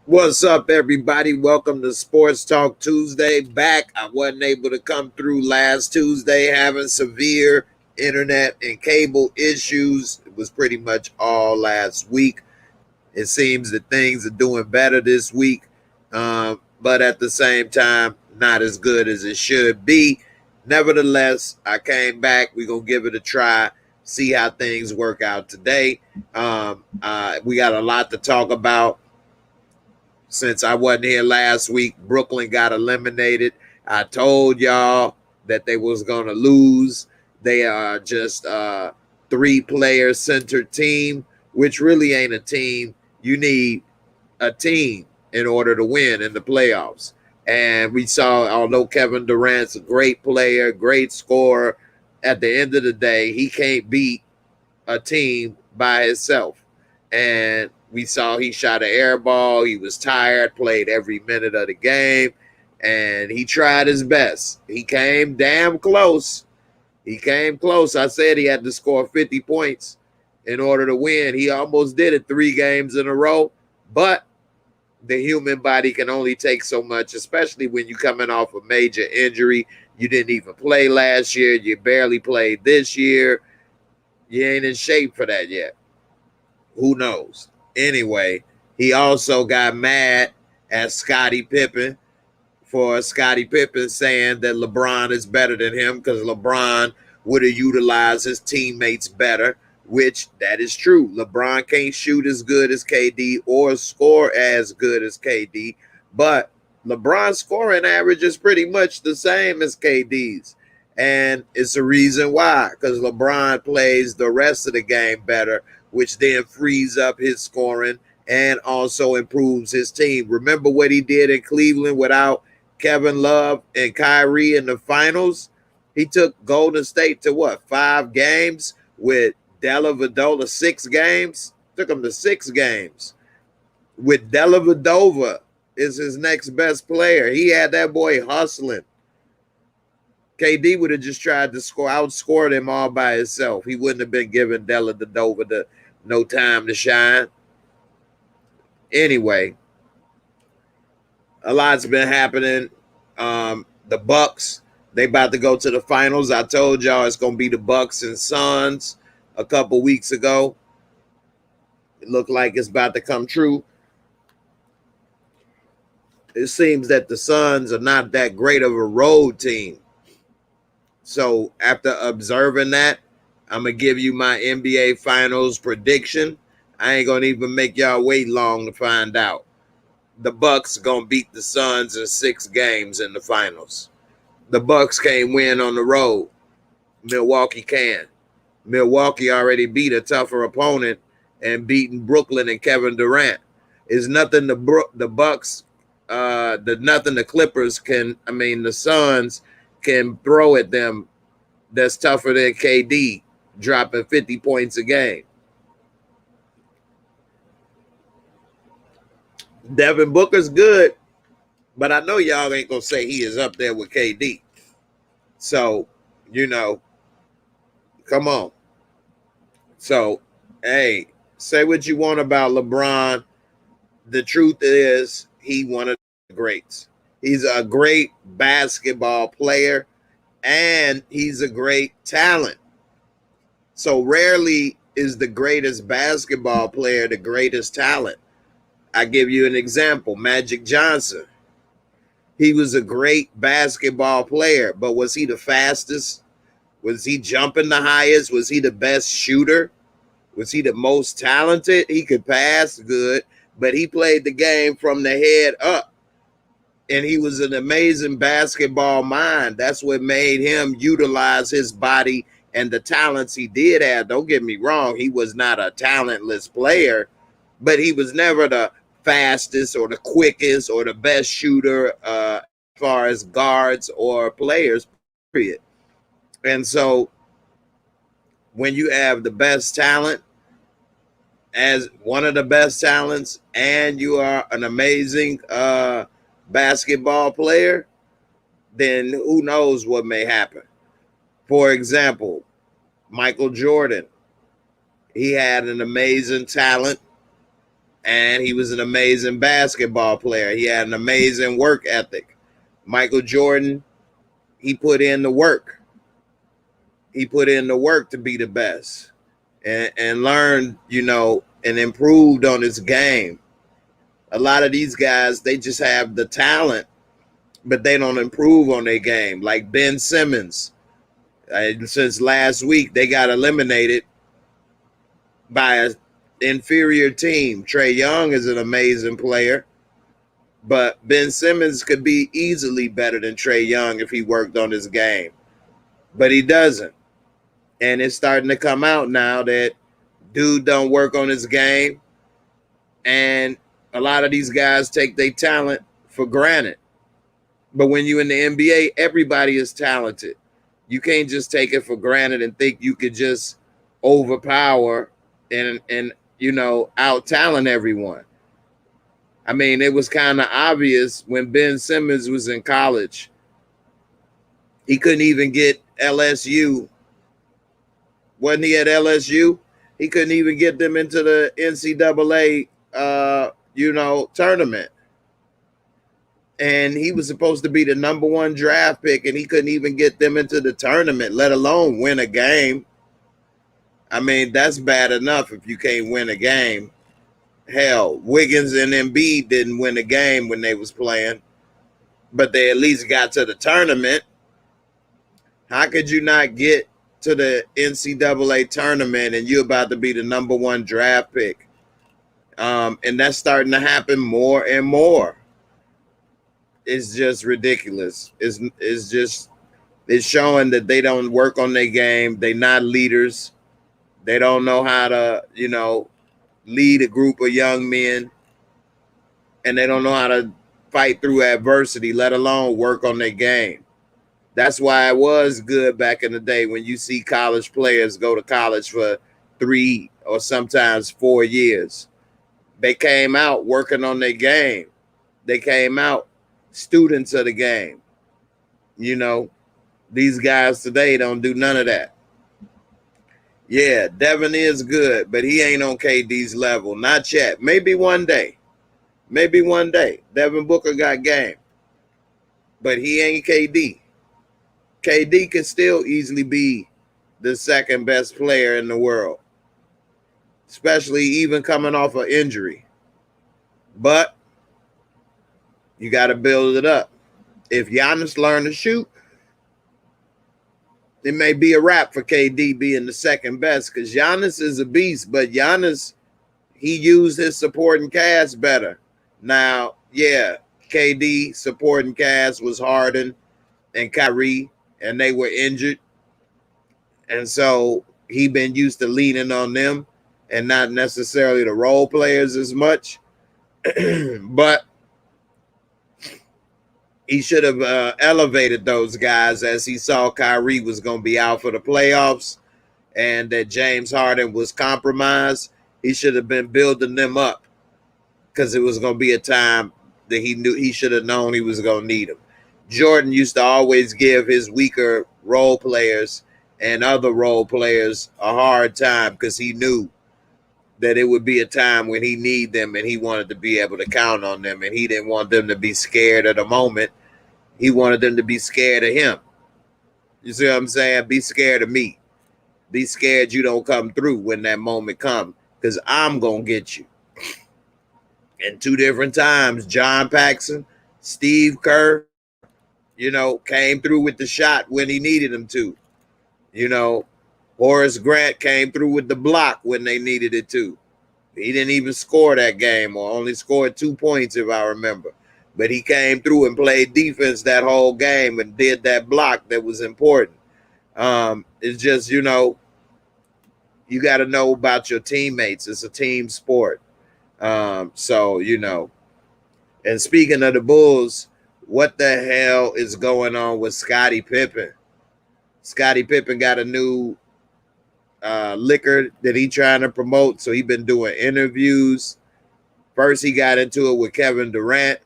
What's up, everybody? Welcome to Sports Talk Tuesday. Back. I wasn't able to come through last Tuesday, having severe internet and cable issues. It was pretty much all last week. It seems that things are doing better this week, but at the same time, not as good as it should be. Nevertheless, I came back. We're going to give it a try, see how things work out today. We got a lot to talk about. Since I wasn't here last week, Brooklyn got eliminated. I told y'all that they was going to lose. They are just a three-player centered team, which really ain't a team. You need a team in order to win in the playoffs. And we saw, although Kevin Durant's a great player, great scorer, at the end of the day, he can't beat a team by himself. And we saw he shot an air ball. He was tired, played every minute of the game, and he tried his best. He came damn close. He came close. I said he had to score 50 points in order to win. He almost did it 3 games in a row, but the human body can only take so much, especially when you're coming off a major injury. You didn't even play last year. You barely played this year. You ain't in shape for that yet. Who knows? Anyway, he also got mad at Scottie Pippen for Scottie Pippen saying that LeBron is better than him because LeBron would have utilized his teammates better, which that is true. LeBron can't shoot as good as KD or score as good as KD, but LeBron's scoring average is pretty much the same as KD's. And it's a reason why, because LeBron plays the rest of the game better, which then frees up his scoring and also improves his team. Remember what he did in Cleveland without Kevin Love and Kyrie in the finals? He took Golden State to what, 5 games with Della Vadova, 6 games? Took him to 6 games. With Della Vadova is his next best player. He had that boy hustling. KD would have just tried to outscored him all by himself. He wouldn't have been giving Della Vadova no time to shine. Anyway, a lot's been happening. The Bucks, they about to go to the finals. I told y'all it's going to be the Bucks and Suns a couple weeks ago. It looked like it's about to come true. It seems that the Suns are not that great of a road team. So after observing that, I'm going to give you my NBA Finals prediction. I ain't going to even make y'all wait long to find out. The Bucks going to beat the Suns in 6 games in the finals. The Bucks can't win on the road. Milwaukee can. Milwaukee already beat a tougher opponent and beaten Brooklyn and Kevin Durant. It's nothing the Bucks, nothing the Clippers the Suns can throw at them that's tougher than KD dropping 50 points a game. Devin Booker's good, but I know y'all ain't going to say he is up there with KD. So, come on. So, hey, say what you want about LeBron. The truth is he one of the greats. He's a great basketball player, and he's a great talent. So rarely is the greatest basketball player the greatest talent. I give you an example, Magic Johnson. He was a great basketball player, but was he the fastest? Was he jumping the highest? Was he the best shooter? Was he the most talented? He could pass good, but he played the game from the head up. And he was an amazing basketball mind. That's what made him utilize his body and the talents he did have. Don't get me wrong. He was not a talentless player, but he was never the fastest or the quickest or the best shooter as far as guards or players, period. And so when you have the best talent as one of the best talents and you are an amazing basketball player, then who knows what may happen. For example, Michael Jordan, he had an amazing talent And he was an amazing basketball player. He had an amazing work ethic. Michael Jordan, he put in the work. He put in the work to be the best and learned, and improved on his game. A lot of these guys, they just have the talent, but they don't improve on their game. Like Ben Simmons, since last week, they got eliminated by an inferior team. Trae Young is an amazing player, but Ben Simmons could be easily better than Trae Young if he worked on his game, but he doesn't. And it's starting to come out now that dude don't work on his game, and a lot of these guys take their talent for granted. But when you're in the NBA, everybody is talented. You can't just take it for granted and think you could just overpower and out talent everyone. I mean, it was kind of obvious when Ben Simmons was in college. He couldn't even get LSU. Wasn't he at LSU? He couldn't even get them into the NCAA, tournament. And he was supposed to be the number one draft pick, and he couldn't even get them into the tournament, let alone win a game. I mean, that's bad enough if you can't win a game. Hell, Wiggins and Embiid didn't win a game when they was playing, but they at least got to the tournament. How could you not get to the NCAA tournament and you're about to be the number one draft pick? And that's starting to happen more and more. It's just ridiculous. It's showing that they don't work on their game. They're not leaders. They don't know how to, lead a group of young men, and they don't know how to fight through adversity, let alone work on their game. That's why it was good back in the day when you see college players go to college for 3 or sometimes 4 years. They came out working on their game. They came out students of the game. These guys today don't do none of that. Yeah, Devin is good, but he ain't on KD's level. Not yet. Maybe one day. Devin Booker got game, but he ain't KD. KD can still easily be the second best player in the world, especially even coming off an injury. But you got to build it up. If Giannis learn to shoot, it may be a wrap for KD being the second best, because Giannis is a beast, but Giannis, he used his supporting cast better. Now, yeah, KD supporting cast was Harden and Kyrie, and they were injured. And so he been used to leaning on them and not necessarily the role players as much. But he should have elevated those guys as he saw Kyrie was going to be out for the playoffs and that James Harden was compromised. He should have been building them up, because it was going to be a time that he should have known he was going to need them. Jordan used to always give his weaker role players and other role players a hard time, because he knew that it would be a time when he need them and he wanted to be able to count on them, and he didn't want them to be scared of the moment. He wanted them to be scared of him. You see what I'm saying? Be scared of me. Be scared you don't come through when that moment comes, because I'm going to get you. And 2 different times, John Paxson, Steve Kerr, came through with the shot when he needed him to. Horace Grant came through with the block when they needed it to. He didn't even score that game, or only scored 2 points if I remember. But he came through and played defense that whole game and did that block that was important. It's just, you got to know about your teammates. It's a team sport. And speaking of the Bulls, what the hell is going on with Scottie Pippen? Scottie Pippen got a new liquor that he trying to promote, so he been doing interviews. First, he got into it with Kevin Durant.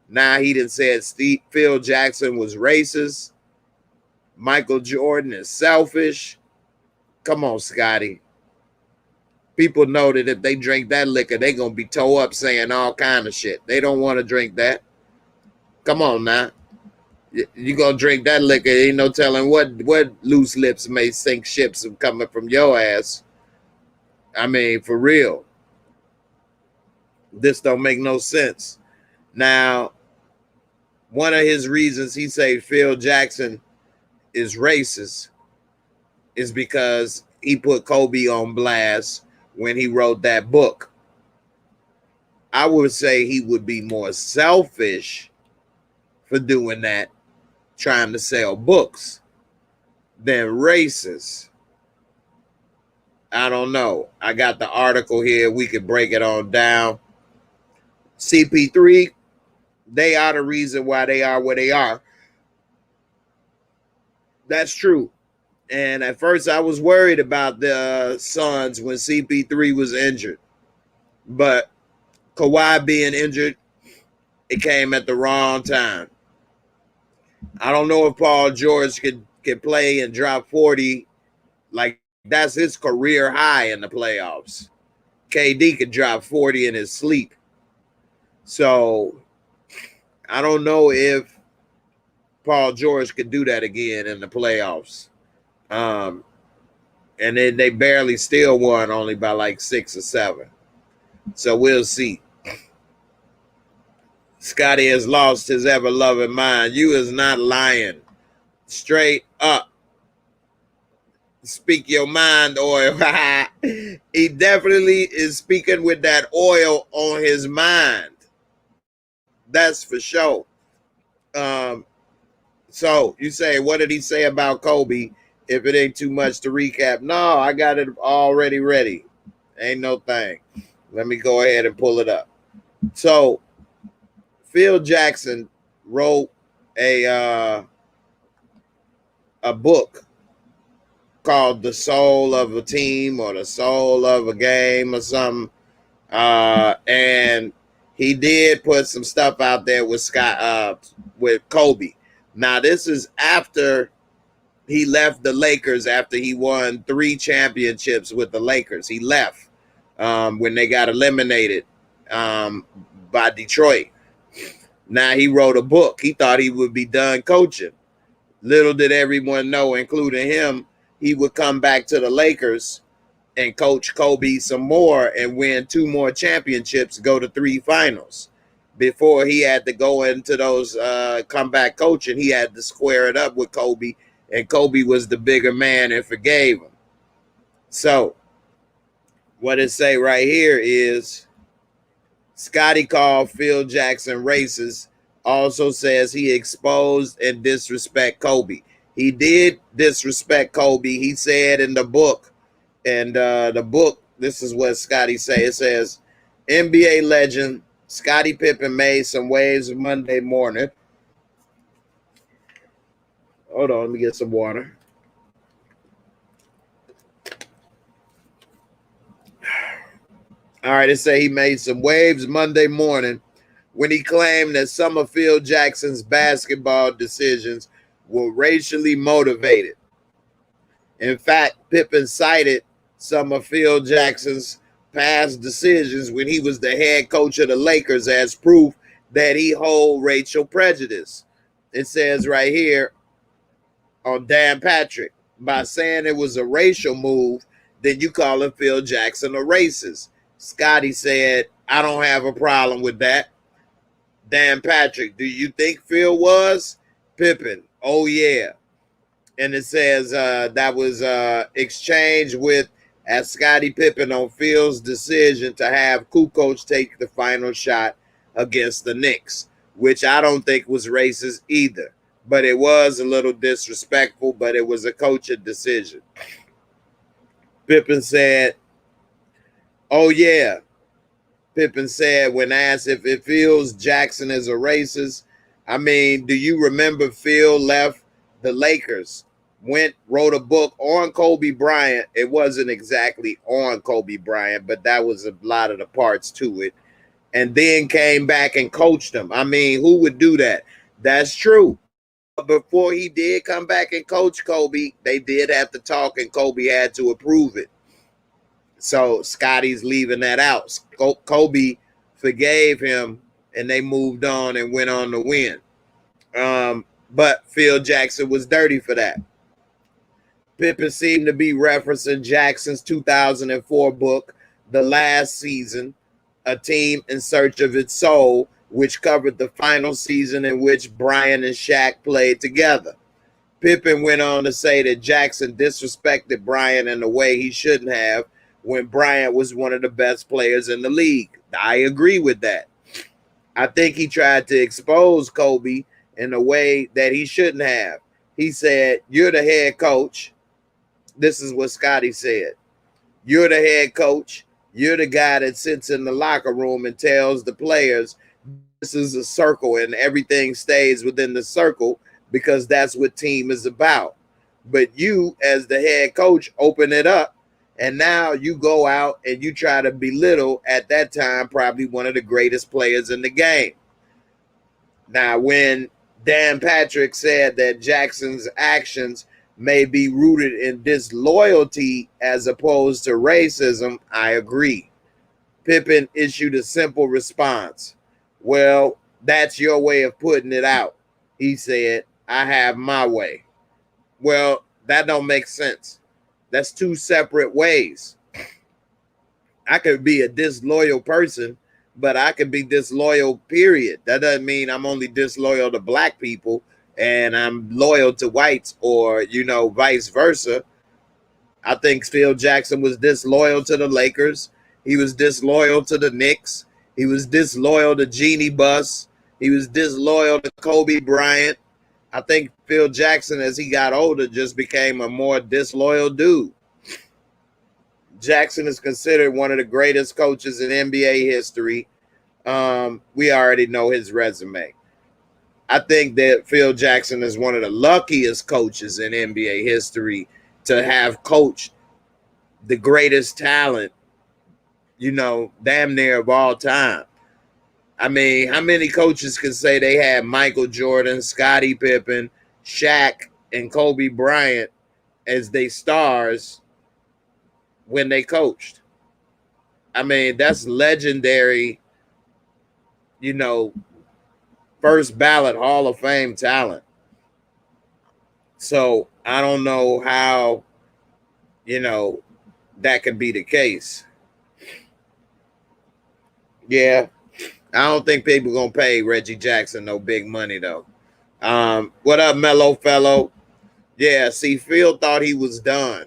Now he done said Phil Jackson was racist. Michael Jordan is selfish. Come on, Scottie. People know that if they drink that liquor, they're going to be tore up saying all kind of shit. They don't want to drink that. Come on now. You going to drink that liquor, ain't no telling what loose lips may sink ships coming from your ass. I mean, for real. This don't make no sense. Now, one of his reasons he say Phil Jackson is racist is because he put Kobe on blast when he wrote that book. I would say he would be more selfish for doing that, trying to sell books, than racist. I don't know. I got the article here. We could break it on down. CP3, they are the reason why they are where they are. That's true. And at first I was worried about the Suns when CP3 was injured. But Kawhi being injured, it came at the wrong time. I don't know if Paul George could play and drop 40. Like, that's his career high in the playoffs. KD could drop 40 in his sleep. So I don't know if Paul George could do that again in the playoffs. And then they barely still won, only by like 6 or 7. So we'll see. Scottie has lost his ever-loving mind. You is not lying. Straight up. Speak your mind, oil. He definitely is speaking with that oil on his mind. That's for sure. So you say, what did he say about Kobe? If it ain't too much to recap. No, I got it already ready. Ain't no thing. Let me go ahead and pull it up. So Phil Jackson wrote a book called The Soul of a Team or The Soul of a Game or something. And he did put some stuff out there with with Kobe. Now, this is after he left the Lakers, after he won 3 championships with the Lakers. He left when they got eliminated by Detroit. Now he wrote a book. He thought he would be done coaching. Little did everyone know, including him, he would come back to the Lakers and coach Kobe some more and win 2 more championships, go to 3 finals. Before he had to go into those comeback coaching, he had to square it up with Kobe, and Kobe was the bigger man and forgave him. So what it say right here is Scottie called Phil Jackson racist, also says he exposed and disrespect Kobe. He did disrespect Kobe. He said in the book, and the book, this is what Scottie say. It says, NBA legend Scottie Pippen made some waves Monday morning. Hold on, let me get some water. All right, it say he made some waves Monday morning when he claimed that some of Phil Jackson's basketball decisions were racially motivated. In fact, Pippen cited some of Phil Jackson's past decisions when he was the head coach of the Lakers as proof that he hold racial prejudice. It says right here on Dan Patrick, by saying it was a racial move, then you calling Phil Jackson a racist. Scottie said, I don't have a problem with that. Dan Patrick, do you think Phil was? Pippen, oh yeah. And it says that was exchanged with as Scottie Pippen on Phil's decision to have Kukoc take the final shot against the Knicks, which I don't think was racist either. But it was a little disrespectful, but it was a coaching decision. Pippen said, oh yeah. Pippen said when asked if it feels Jackson is a racist. I mean, do you remember Phil left the Lakers, wrote a book on Kobe Bryant? It wasn't exactly on Kobe Bryant, but that was a lot of the parts to it. And then came back and coached him. I mean, who would do that? That's true. But before he did come back and coach Kobe, they did have to talk, and Kobe had to approve it. So Scottie's leaving that out. Kobe forgave him, and they moved on and went on to win. But Phil Jackson was dirty for that. Pippen seemed to be referencing Jackson's 2004 book, The Last Season, A Team in Search of Its Soul, which covered the final season in which Bryant and Shaq played together. Pippen went on to say that Jackson disrespected Bryant in a way he shouldn't have when Bryant was one of the best players in the league. I agree with that. I think he tried to expose Kobe in a way that he shouldn't have. He said, "You're the head coach." This is what Scottie said. "You're the head coach. You're the guy that sits in the locker room and tells the players this is a circle and everything stays within the circle because that's what team is about. But you, as the head coach, open it up, and now you go out and you try to belittle, at that time, probably one of the greatest players in the game." Now, when Dan Patrick said that Jackson's actions may be rooted in disloyalty as opposed to racism, I agree. Pippen issued a simple response. "Well, that's your way of putting it out." He said, "I have my way." Well, that don't make sense. That's two separate ways. I could be a disloyal person, but I could be disloyal, period. That doesn't mean I'm only disloyal to black people and I'm loyal to whites, or, vice versa. I think Phil Jackson was disloyal to the Lakers. He was disloyal to the Knicks. He was disloyal to Jeannie Buss. He was disloyal to Kobe Bryant. I think Phil Jackson, as he got older, just became a more disloyal dude. Jackson is considered one of the greatest coaches in NBA history. We already know his resume. I think that Phil Jackson is one of the luckiest coaches in NBA history to have coached the greatest talent, damn near of all time. I mean, how many coaches can say they had Michael Jordan, Scottie Pippen, Shaq, and Kobe Bryant as they stars when they coached? I mean, that's legendary, first ballot Hall of Fame talent. So I don't know how, that could be the case. Yeah. I don't think people gonna pay Reggie Jackson no big money though. What up, Mellow Fellow? Yeah, see, Phil thought he was done,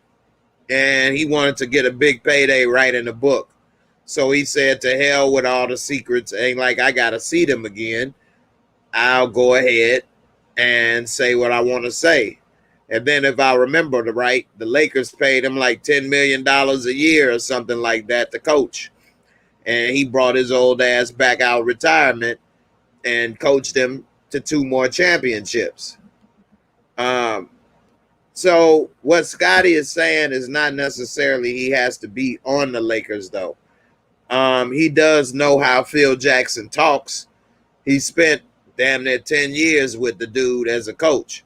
and he wanted to get a big payday right in the book. So he said, "To hell with all the secrets. Ain't like I gotta see them again. I'll go ahead and say what I want to say." And then, if I remember right, the Lakers paid him like $10 million a year or something like that to coach. And he brought his old ass back out of retirement and coached them to 2 more championships. So what Scottie is saying is not necessarily he has to be on the Lakers, though. He does know how Phil Jackson talks. He spent damn near 10 years with the dude as a coach.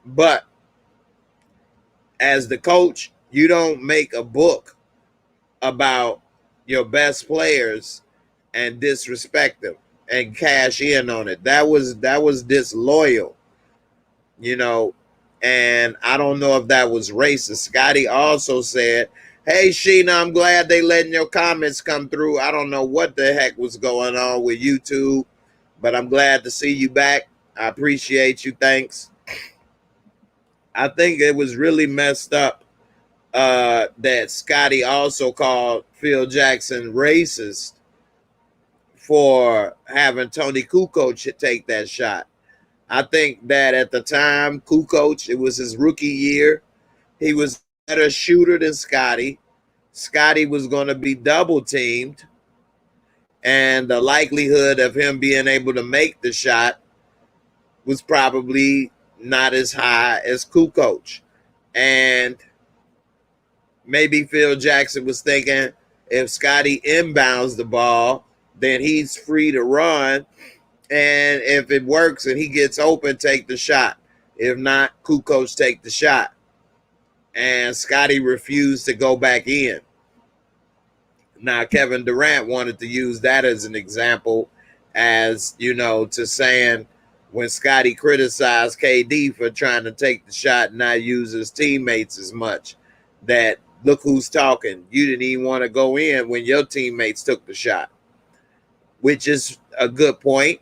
But as the coach, you don't make a book about your best players and disrespect them and cash in on it. That was disloyal, and I don't know if that was racist. Scottie also said, "Hey, Sheena, I'm glad they letting your comments come through. I don't know what the heck was going on with YouTube, but I'm glad to see you back. I appreciate you. Thanks." I think it was really messed up that Scottie also called Phil Jackson racist for having Tony Kukoc take that shot. I think that at the time, Kukoc, it was his rookie year. He was a better shooter than Scottie. Scottie was going to be double teamed, and the likelihood of him being able to make the shot was probably not as high as Kukoc. And maybe Phil Jackson was thinking, if Scottie inbounds the ball, then he's free to run. And if it works and he gets open, take the shot. If not, Kukoc take the shot. And Scottie refused to go back in. Now, Kevin Durant wanted to use that as an example, as to saying when Scottie criticized KD for trying to take the shot and not use his teammates as much, that look who's talking. You didn't even want to go in when your teammates took the shot, which is a good point,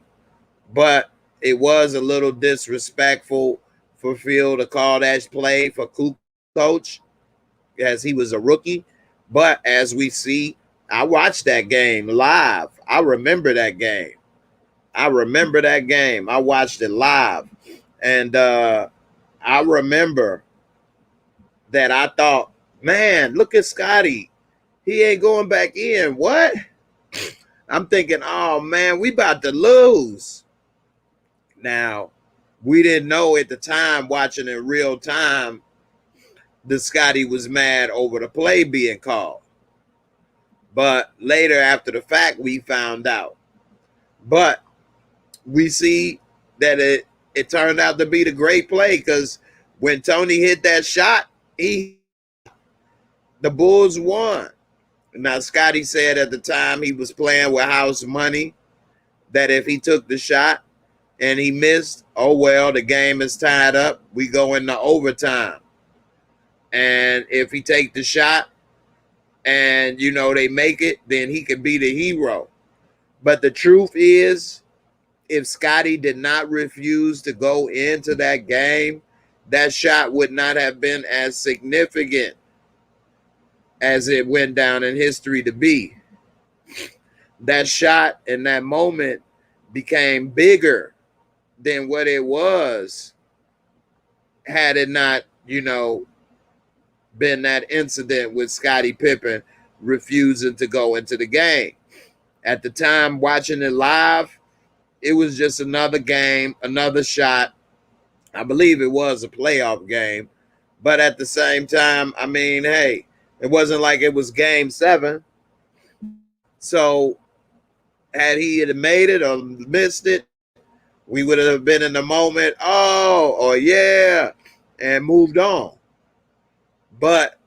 but it was a little disrespectful for Phil to call that play for Kukoc as he was a rookie. But as we see, I watched that game live. I remember that game. I watched it live. And I remember that I thought, man, look at Scottie. He ain't going back in. What? I'm thinking, oh, man, we about to lose. Now, we didn't know at the time, watching in real time, that Scottie was mad over the play being called. But later, after the fact, we found out. But we see that it turned out to be the great play, because when Tony hit that shot, the Bulls won. Now, Scottie said at the time he was playing with house money, that if he took the shot and he missed, oh, well, the game is tied up. We go into overtime. And if he take the shot and, they make it, then he could be the hero. But the truth is, if Scottie did not refuse to go into that game, that shot would not have been as significant as it went down in history to be. That shot in that moment became bigger than what it was had it not, been that incident with Scottie Pippen refusing to go into the game. At the time, watching it live, it was just another game, another shot. I believe it was a playoff game. But at the same time, I mean, hey, it wasn't like it was game 7. So had he made it or missed it, we would have been in the moment, oh, or yeah, and moved on. But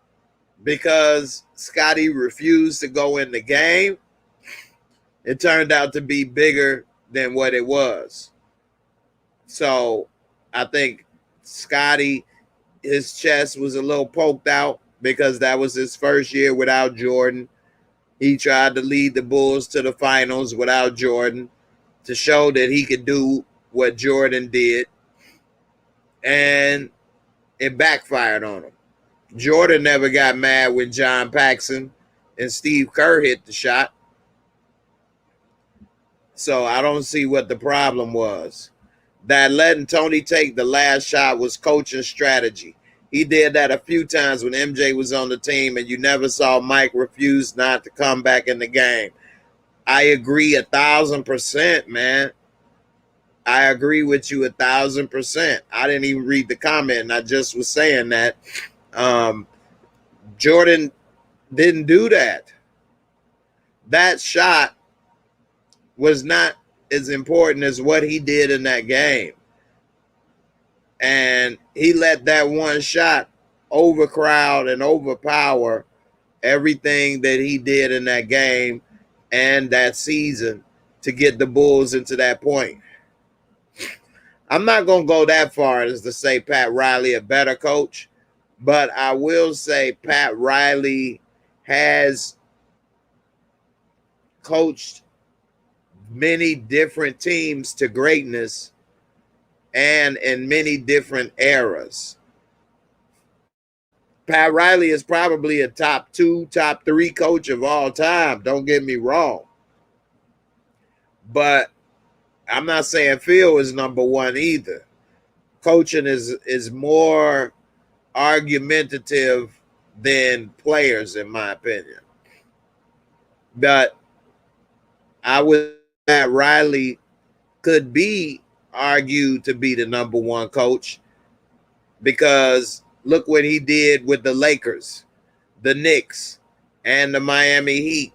because Scottie refused to go in the game, it turned out to be bigger than what it was. So I think Scottie, his chest was a little poked out because that was his first year without Jordan. He tried to lead the Bulls to the finals without Jordan to show that he could do what Jordan did. And it backfired on him. Jordan never got mad when John Paxson and Steve Kerr hit the shot. So I don't see what the problem was. That letting Tony take the last shot was coaching strategy. He did that a few times when MJ was on the team, and you never saw Mike refuse not to come back in the game. I agree 1,000%, man. I agree with you 1,000%. I didn't even read the comment, and I just was saying that. Jordan didn't do that. That shot was not as important as what he did in that game. And he let that one shot overcrowd and overpower everything that he did in that game and that season to get the Bulls into that point. I'm not going to go that far as to say Pat Riley a better coach, but I will say Pat Riley has coached many different teams to greatness and in many different eras. Pat Riley is probably a top 2, top 3 coach of all time. Don't get me wrong. But I'm not saying Phil is number 1 either. Coaching is more argumentative than players, in my opinion. But I would say that Riley could be argued to be the number 1 coach, because look what he did with the Lakers, the Knicks, and the Miami Heat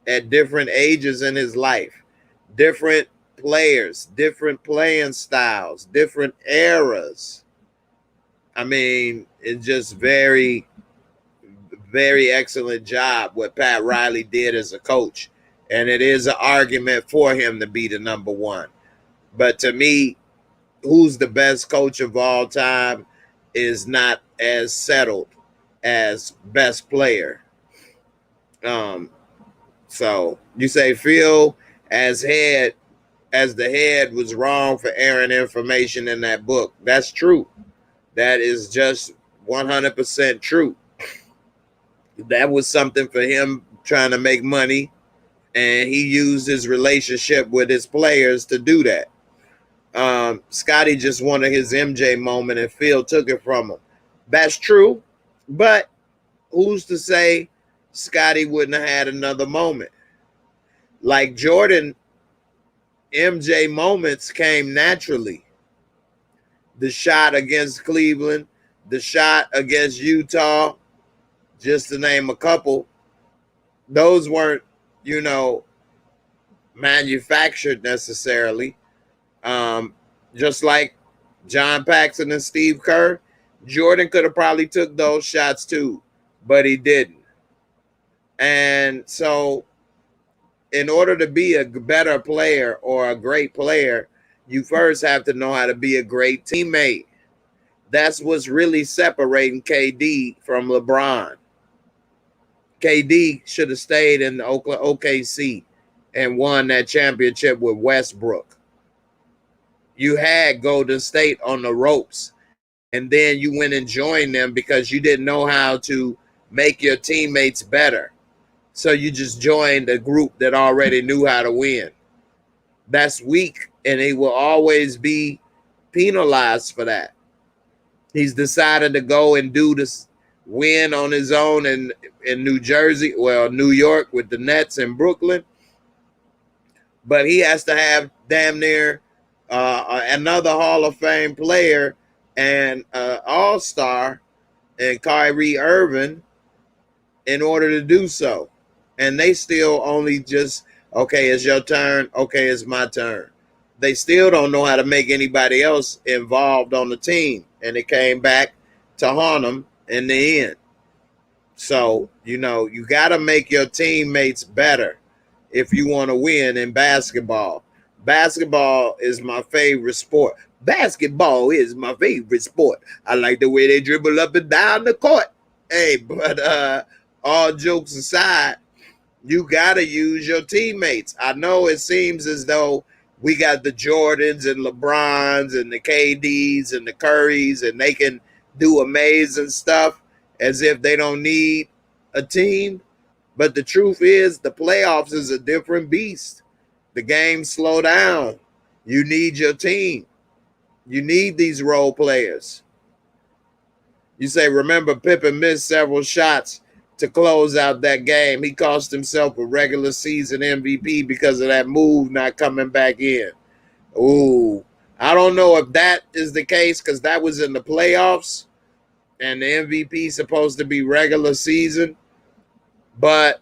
at different ages in his life. Different players, different playing styles, different eras. I mean, it's just very, very excellent job what Pat Riley did as a coach. And it is an argument for him to be the number one. But to me, who's the best coach of all time is not as settled as best player. So you say Phil as the head was wrong for airing information in that book. That's true. That is just 100% true. That was something for him trying to make money, and he used his relationship with his players to do that. Scottie just wanted his MJ moment, and Phil took it from him. That's true, but who's to say Scottie wouldn't have had another moment? Like Jordan, MJ moments came naturally. The shot against Cleveland, the shot against Utah, just to name a couple, those weren't, manufactured necessarily. Just like John Paxson and Steve Kerr, Jordan could have probably took those shots too, but he didn't. And so in order to be a better player or a great player, you first have to know how to be a great teammate. That's what's really separating KD from LeBron. KD should have stayed in the OKC and won that championship with Westbrook. You had Golden State on the ropes, and then you went and joined them because you didn't know how to make your teammates better. So you just joined a group that already knew how to win. That's weak, and he will always be penalized for that. He's decided to go and do this win on his own in New Jersey, New York with the Nets and Brooklyn. But he has to have damn near another Hall of Fame player and all-star and Kyrie Irving in order to do so. And they still only just, okay, it's your turn. Okay, it's my turn. They still don't know how to make anybody else involved on the team. And it came back to haunt them in the end. So, you got to make your teammates better if you want to win in basketball. Basketball is my favorite sport. Basketball is my favorite sport. I like the way they dribble up and down the court. Hey, but all jokes aside, you got to use your teammates. I know it seems as though we got the Jordans and LeBrons and the KDs and the Currys, and they can do amazing stuff as if they don't need a team. But the truth is, the playoffs is a different beast. The game slow down. You need your team. You need these role players. You say, remember, Pippen missed several shots to close out that game. He cost himself a regular season MVP because of that move not coming back in. Ooh, I don't know if that is the case because that was in the playoffs and the MVP is supposed to be regular season. But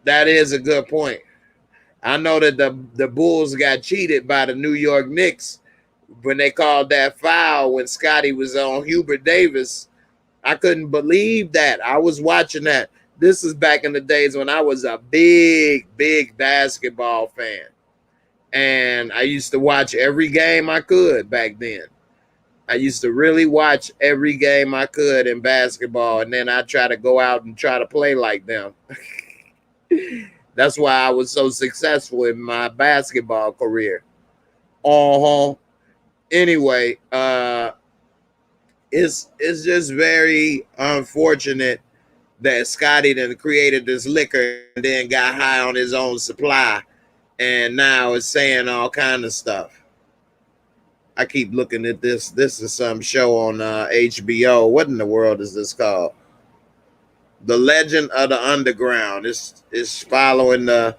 that is a good point. I know that the Bulls got cheated by the New York Knicks when they called that foul when Scottie was on Hubert Davis. I couldn't believe that. I was watching that. This is back in the days when I was a big, big basketball fan. And I used to watch every game I could back then. I used to really watch every game I could in basketball, and then I try to go out and try to play like them. That's why I was so successful in my basketball career. Anyway, it's just very unfortunate that Scottie done created this liquor and then got high on his own supply, and now is saying all kind of stuff. I keep looking at this. This is some show on HBO. What in the world is this called? The Legend of the Underground. It's following the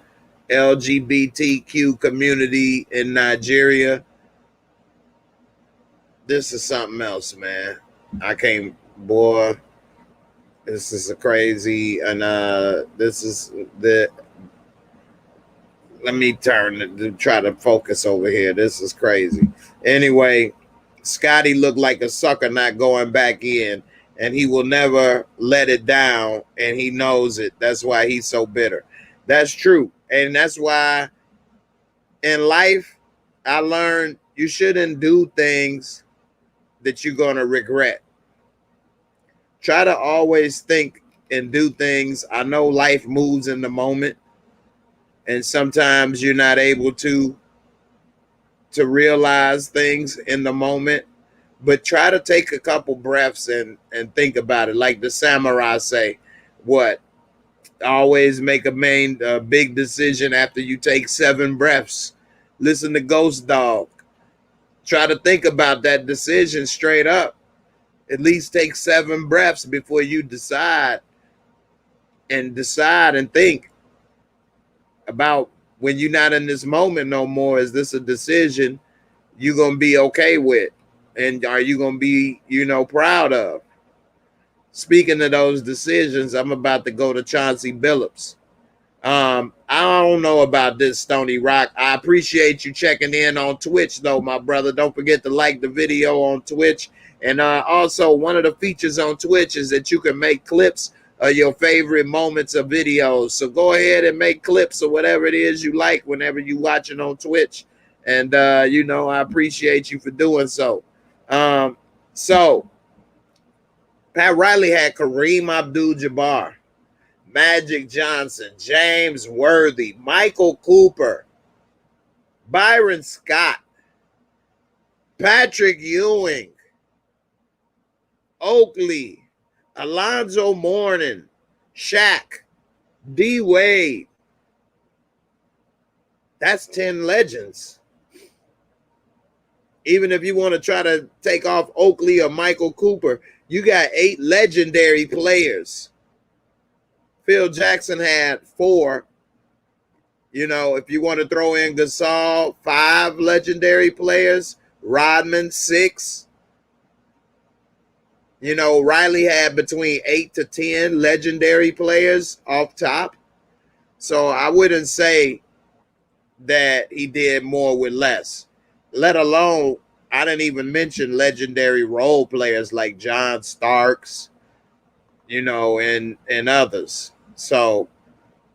LGBTQ community in Nigeria. This is something else, man. I can't, boy. This is a crazy, and this is the. Let me try to focus over here. This is crazy. Anyway, Scottie looked like a sucker not going back in. and he will never let it down, and he knows it. That's why he's so bitter. That's true. And that's why in life, I learned you shouldn't do things that you're going to regret. Try to always think and do things. I know life moves in the moment, and sometimes you're not able to realize things in the moment, but try to take a couple breaths and think about it. Like the samurai say, what? Always make a big decision after you take 7 breaths. Listen to Ghost Dog. Try to think about that decision straight up. At least take 7 breaths before you decide and think about when you're not in this moment no more. Is this a decision you're going to be okay with? And are you going to be, proud of? Speaking of those decisions, I'm about to go to Chauncey Billups. I don't know about this, Stony Rock. I appreciate you checking in on Twitch, though, my brother. Don't forget to like the video on Twitch. And also, one of the features on Twitch is that you can make clips of your favorite moments of videos. So go ahead and make clips of whatever it is you like whenever you're watching on Twitch. And, I appreciate you for doing so. So Pat Riley had Kareem Abdul-Jabbar, Magic Johnson, James Worthy, Michael Cooper, Byron Scott, Patrick Ewing, Oakley, Alonzo Mourning, Shaq, D. Wade. That's 10 legends. Even if you want to try to take off Oakley or Michael Cooper, you got 8 legendary players. Phil Jackson had 4. If you want to throw in Gasol, 5 legendary players. Rodman, 6. Riley had between 8 to 10 legendary players off top. So I wouldn't say that he did more with less. Let alone, I didn't even mention legendary role players like John Starks, and others. So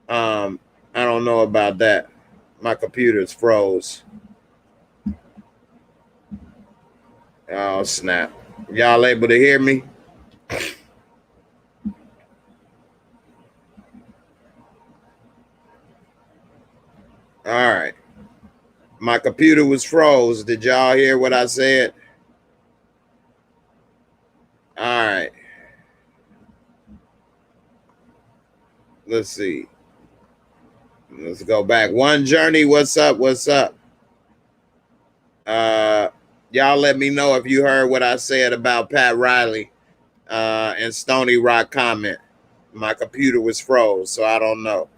I don't know about that. My computer's froze. Oh, snap. Y'all able to hear me? All right. My computer was froze. Did y'all hear what I said? All right. Let's see. Let's go back. One Journey, what's up? What's up? Y'all let me know if you heard what I said about Pat Riley and Stony Rock comment. My computer was froze, so I don't know.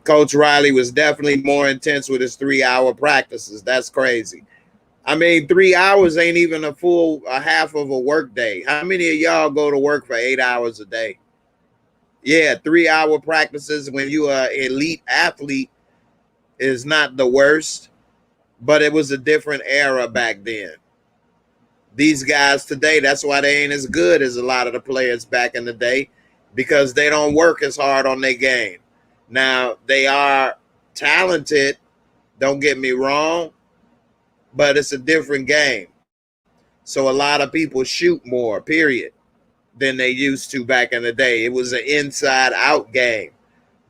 Coach Riley was definitely more intense with his 3-hour practices. That's crazy. I mean, 3 hours ain't even a half of a work day. How many of y'all go to work for 8 hours a day? Yeah, 3-hour practices when you are an elite athlete is not the worst, but it was a different era back then. These guys today, that's why they ain't as good as a lot of the players back in the day, because they don't work as hard on their game. Now, they are talented, don't get me wrong, but it's a different game. So a lot of people shoot more, period, than they used to back in the day. It was an inside-out game.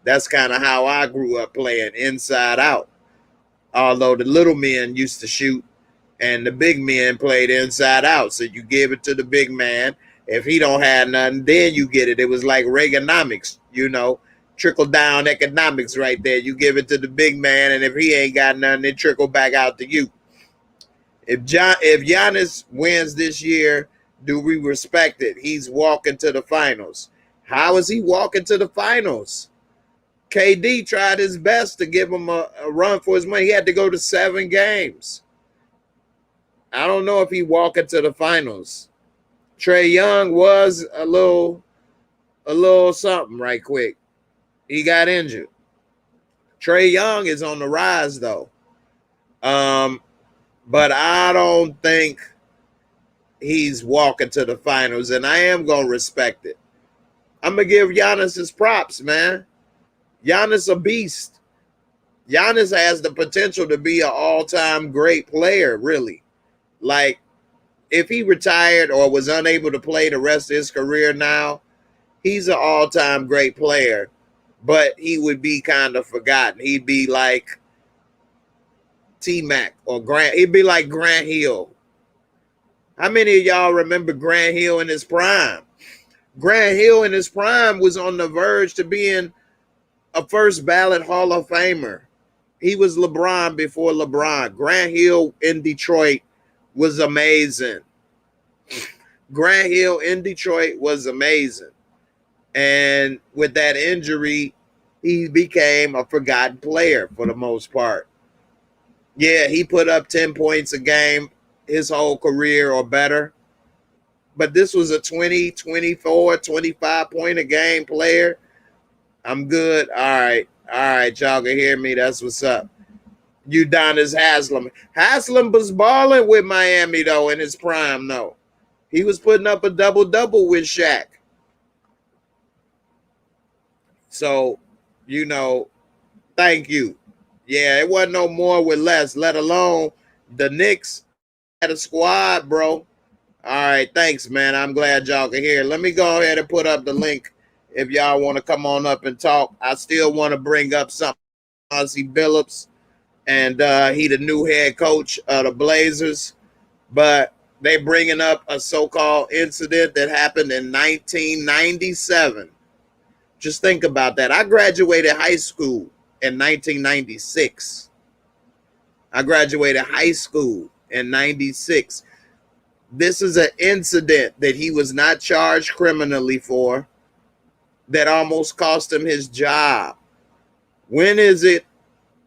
That's kind of how I grew up playing, inside out. Although the little men used to shoot and the big men played inside out. So you give it to the big man. If he don't have nothing, then you get it. It was like Reaganomics, trickle down economics right there. You give it to the big man, and if he ain't got nothing, it trickle back out to you. If Giannis wins this year, do we respect it? He's walking to the finals. How is he walking to the finals? KD tried his best to give him a run for his money. He had to go to 7 games. I don't know if he walking to the finals. Trae Young was a little something right quick. He got injured. Trae Young is on the rise, though. But I don't think he's walking to the finals, and I am going to respect it. I'm going to give Giannis his props, man. Giannis a beast. Giannis has the potential to be an all-time great player, really. Like, if he retired or was unable to play the rest of his career now, he's an all-time great player, but he would be kind of forgotten. He'd be like T-Mac or Grant. He'd be like Grant Hill. How many of y'all remember Grant Hill in his prime? Grant Hill in his prime was on the verge to being a first ballot Hall of Famer. He was LeBron before LeBron. Grant Hill in Detroit was amazing. Grant Hill in Detroit was amazing. And with that injury, he became a forgotten player for the most part. Yeah, he put up 10 points a game his whole career or better. But this was a 20, 24, 25 point a game player. I'm good. All right. Y'all can hear me. That's what's up. Udonis Haslem. Haslem was balling with Miami, though, in his prime, though. He was putting up a double-double with Shaq. So, thank you. Yeah, it wasn't no more with less, let alone the Knicks had a squad, bro. All right, thanks, man. I'm glad y'all can hear. Let me go ahead and put up the link if y'all want to come on up and talk. I still want to bring up something. Chauncey Billups, and he the new head coach of the Blazers. But they bringing up a so-called incident that happened in 1997. Just think about that. I graduated high school in 1996. I graduated high school in 96. This is an incident that he was not charged criminally for that almost cost him his job. When is it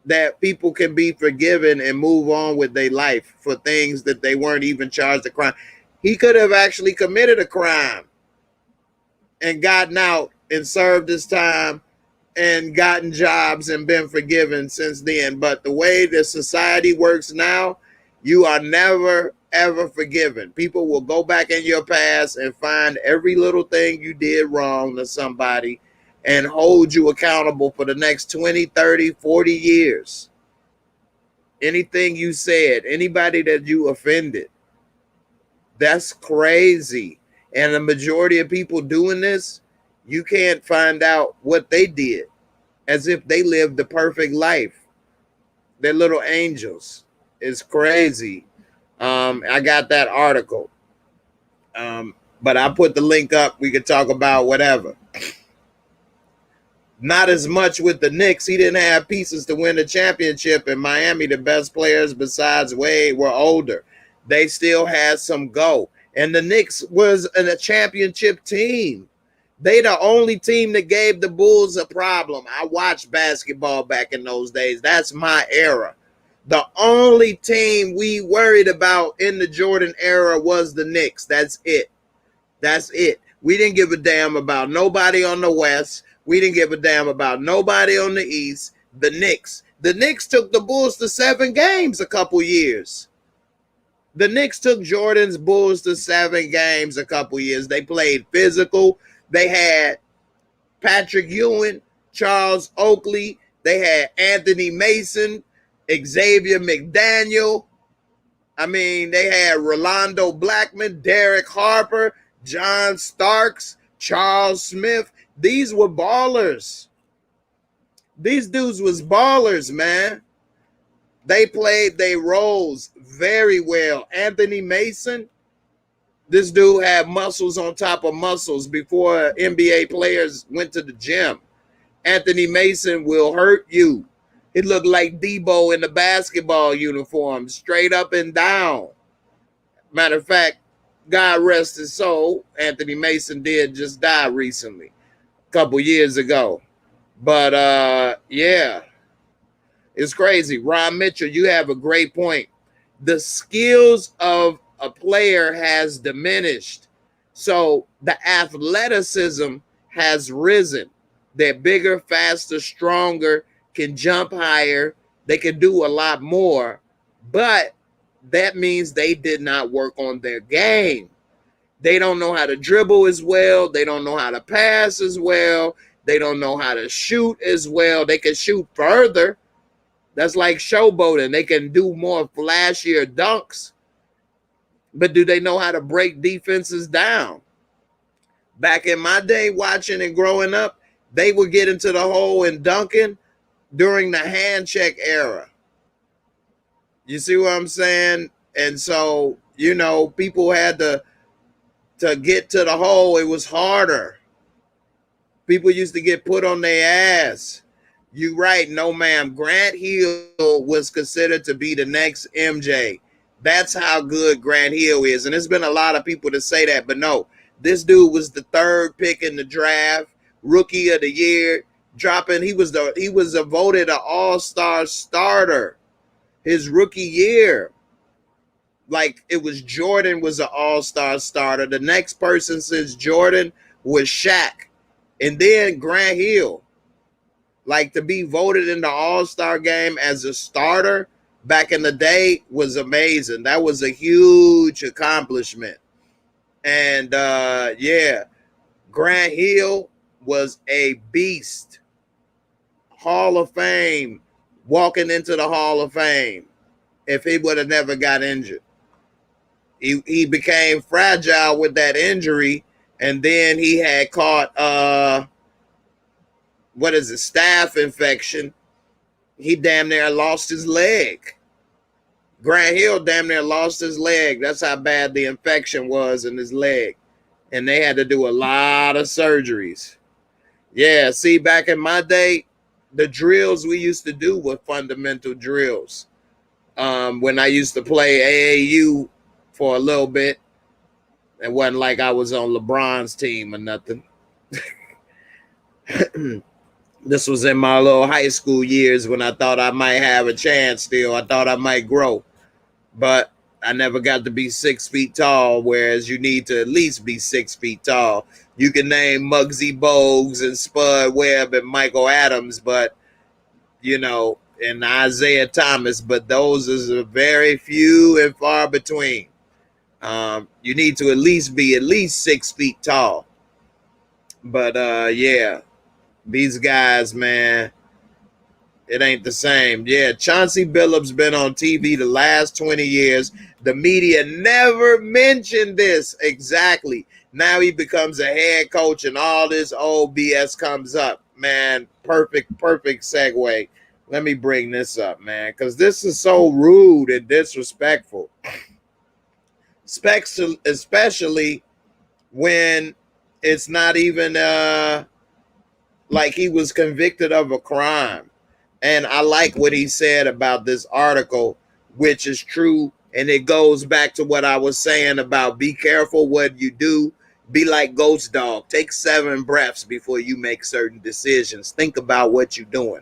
that people can be forgiven and move on with their life for things that they weren't even charged a crime? He could have actually committed a crime and gotten out and served his time and gotten jobs and been forgiven since then. But the way the society works now, you are never, ever forgiven. People will go back in your past and find every little thing you did wrong to somebody and hold you accountable for the next 20, 30, 40 years. Anything you said, anybody that you offended. That's crazy. And the majority of people doing this, you can't find out what they did as if they lived the perfect life. They're little angels. It's crazy. I got that article. But I put the link up. We could talk about whatever. Not as much with the Knicks. He didn't have pieces to win the championship. In Miami, the best players besides Wade were older. They still had some go. And the Knicks was a championship team. They the only team that gave the Bulls a problem. I watched basketball back in those days. That's my era. The only team we worried about in the Jordan era was the Knicks. That's it. That's it. We didn't give a damn about nobody on the West. We didn't give a damn about nobody on the East. The Knicks. The Knicks took the Bulls to 7 games a couple years. The Knicks took Jordan's Bulls to 7 games a couple years. They played physical. They had Patrick Ewing, Charles Oakley. They had Anthony Mason, Xavier McDaniel. I mean, they had Rolando Blackman, Derek Harper, John Starks, Charles Smith. These were ballers. These dudes was ballers, man. They played their roles very well. Anthony Mason, this dude had muscles on top of muscles before NBA players went to the gym. Anthony Mason will hurt you. It looked like Debo in the basketball uniform, straight up and down. Matter of fact, God rest his soul, Anthony Mason did just die recently, a couple years ago. But, yeah, it's crazy. Ron Mitchell, you have a great point. The skills of a player has diminished. So the athleticism has risen. They're bigger, faster, stronger, can jump higher. They can do a lot more. But that means they did not work on their game. They don't know how to dribble as well. They don't know how to pass as well. They don't know how to shoot as well. They can shoot further. That's like showboating. They can do more flashier dunks. But do they know how to break defenses down? Back in my day, watching and growing up, they would get into the hole and dunking during the hand check era. You see what I'm saying? And so, you know, people had to get to the hole. It was harder. People used to get put on their ass. You right, no ma'am. Grant Hill was considered to be the next MJ. That's how good Grant Hill is. And there's been a lot of people to say that, but no, this dude was the third pick in the draft, rookie of the year, dropping. He was voted an all-star starter his rookie year. Like it was Jordan was an all-star starter. The next person since Jordan was Shaq. And then Grant Hill. Like to be voted in the all-star game as a starter back in the day was amazing. That was a huge accomplishment. And yeah, Grant Hill was a beast. Hall of Fame, walking into the Hall of Fame if he would have never got injured. He became fragile with that injury, and then he had caught staph infection. He damn near lost his leg. Grant Hill damn near lost his leg. That's how bad the infection was in his leg. And they had to do a lot of surgeries. Yeah, see, back in my day, the drills we used to do were fundamental drills. When I used to play AAU for a little bit, it wasn't like I was on LeBron's team or nothing. This was in my little high school years when I thought I might have a chance still. I thought I might grow. But I never got to be 6 feet tall, whereas you need to at least be 6 feet tall. You can name Muggsy Bogues and Spud Webb and Michael Adams, but, you know, and Isaiah Thomas, but those are very few and far between. You need to at least be 6 feet tall. But, yeah, these guys, man, it ain't the same. Yeah, Chauncey Billups been on TV the last 20 years. The media never mentioned this exactly. Now he becomes a head coach and all this old BS comes up. Man, perfect segue. Let me bring this up, man, because this is so rude and disrespectful. Especially when it's not even like he was convicted of a crime. And I like what he said about this article, which is true. And it goes back to what I was saying about be careful what you do. Be like Ghost Dog. Take 7 breaths before you make certain decisions. Think about what you're doing.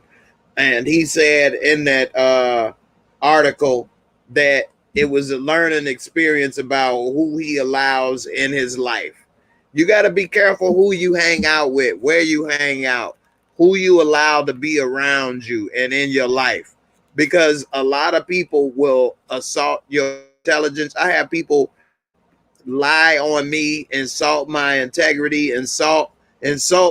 And he said in that article that it was a learning experience about who he allows in his life. You got to be careful who you hang out with, where you hang out, who you allow to be around you and in your life. Because a lot of people will assault your intelligence. I have people lie on me, insult my integrity, insult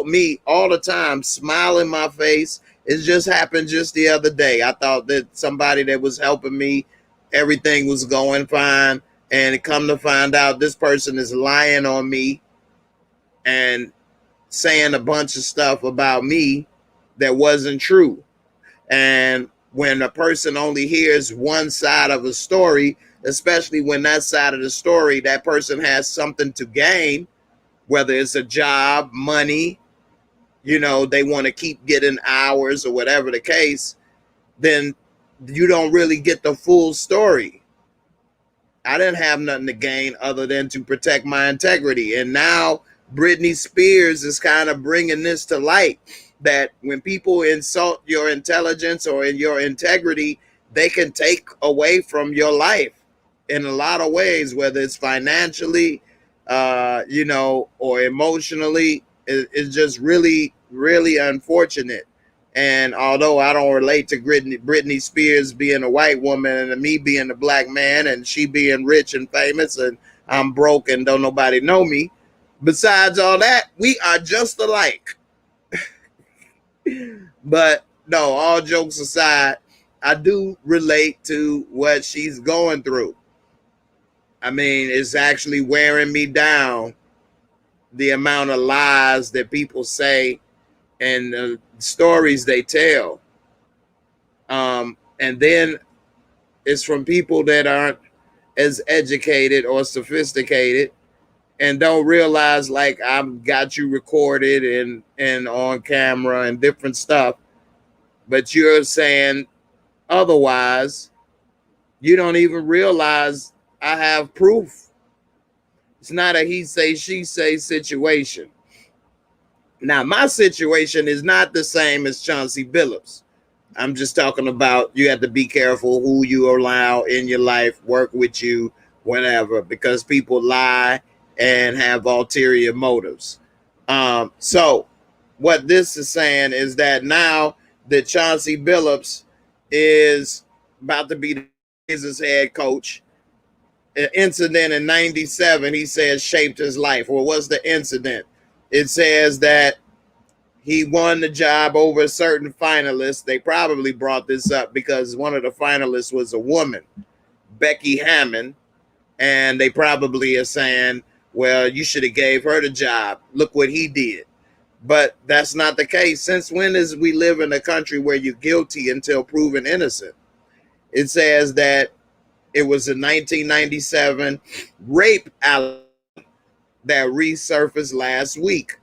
me all the time, smile in my face. It just happened just the other day. I thought that somebody that was helping me, everything was going fine. And come to find out this person is lying on me and saying a bunch of stuff about me that wasn't true. And when a person only hears one side of a story, especially when that side of the story, that person has something to gain, whether it's a job, money, you know, they want to keep getting hours or whatever the case, then you don't really get the full story. I didn't have nothing to gain other than to protect my integrity. And now Britney Spears is kind of bringing this to light, that when people insult your intelligence or in your integrity, they can take away from your life in a lot of ways, whether it's financially, you know, or emotionally. It's just really, really unfortunate. And although I don't relate to Britney Spears being a white woman and me being a black man and she being rich and famous and I'm broke and don't nobody know me, besides all that, we are just alike. But no, all jokes aside, I do relate to what she's going through. I mean, it's actually wearing me down, the amount of lies that people say and the stories they tell. And then it's from people that aren't as educated or sophisticated and don't realize, like, I've got you recorded and on camera and different stuff, but you're saying otherwise. You don't even realize I have proof. It's not a he say, she say situation. Now, my situation is not the same as Chauncey Billups. I'm just talking about you have to be careful who you allow in your life, work with you, whenever, because people lie and have ulterior motives. So what this is saying is that now that Chauncey Billups is about to be the Blazers head coach, an incident in 97, he says, shaped his life. Well, what's the incident? It says that he won the job over a certain finalist. They probably brought this up because one of the finalists was a woman, Becky Hammond, and they probably are saying, well, you should have gave her the job. Look what he did. But that's not the case. Since when is we live in a country where you're guilty until proven innocent? It says that it was a 1997 rape allegation that resurfaced last week.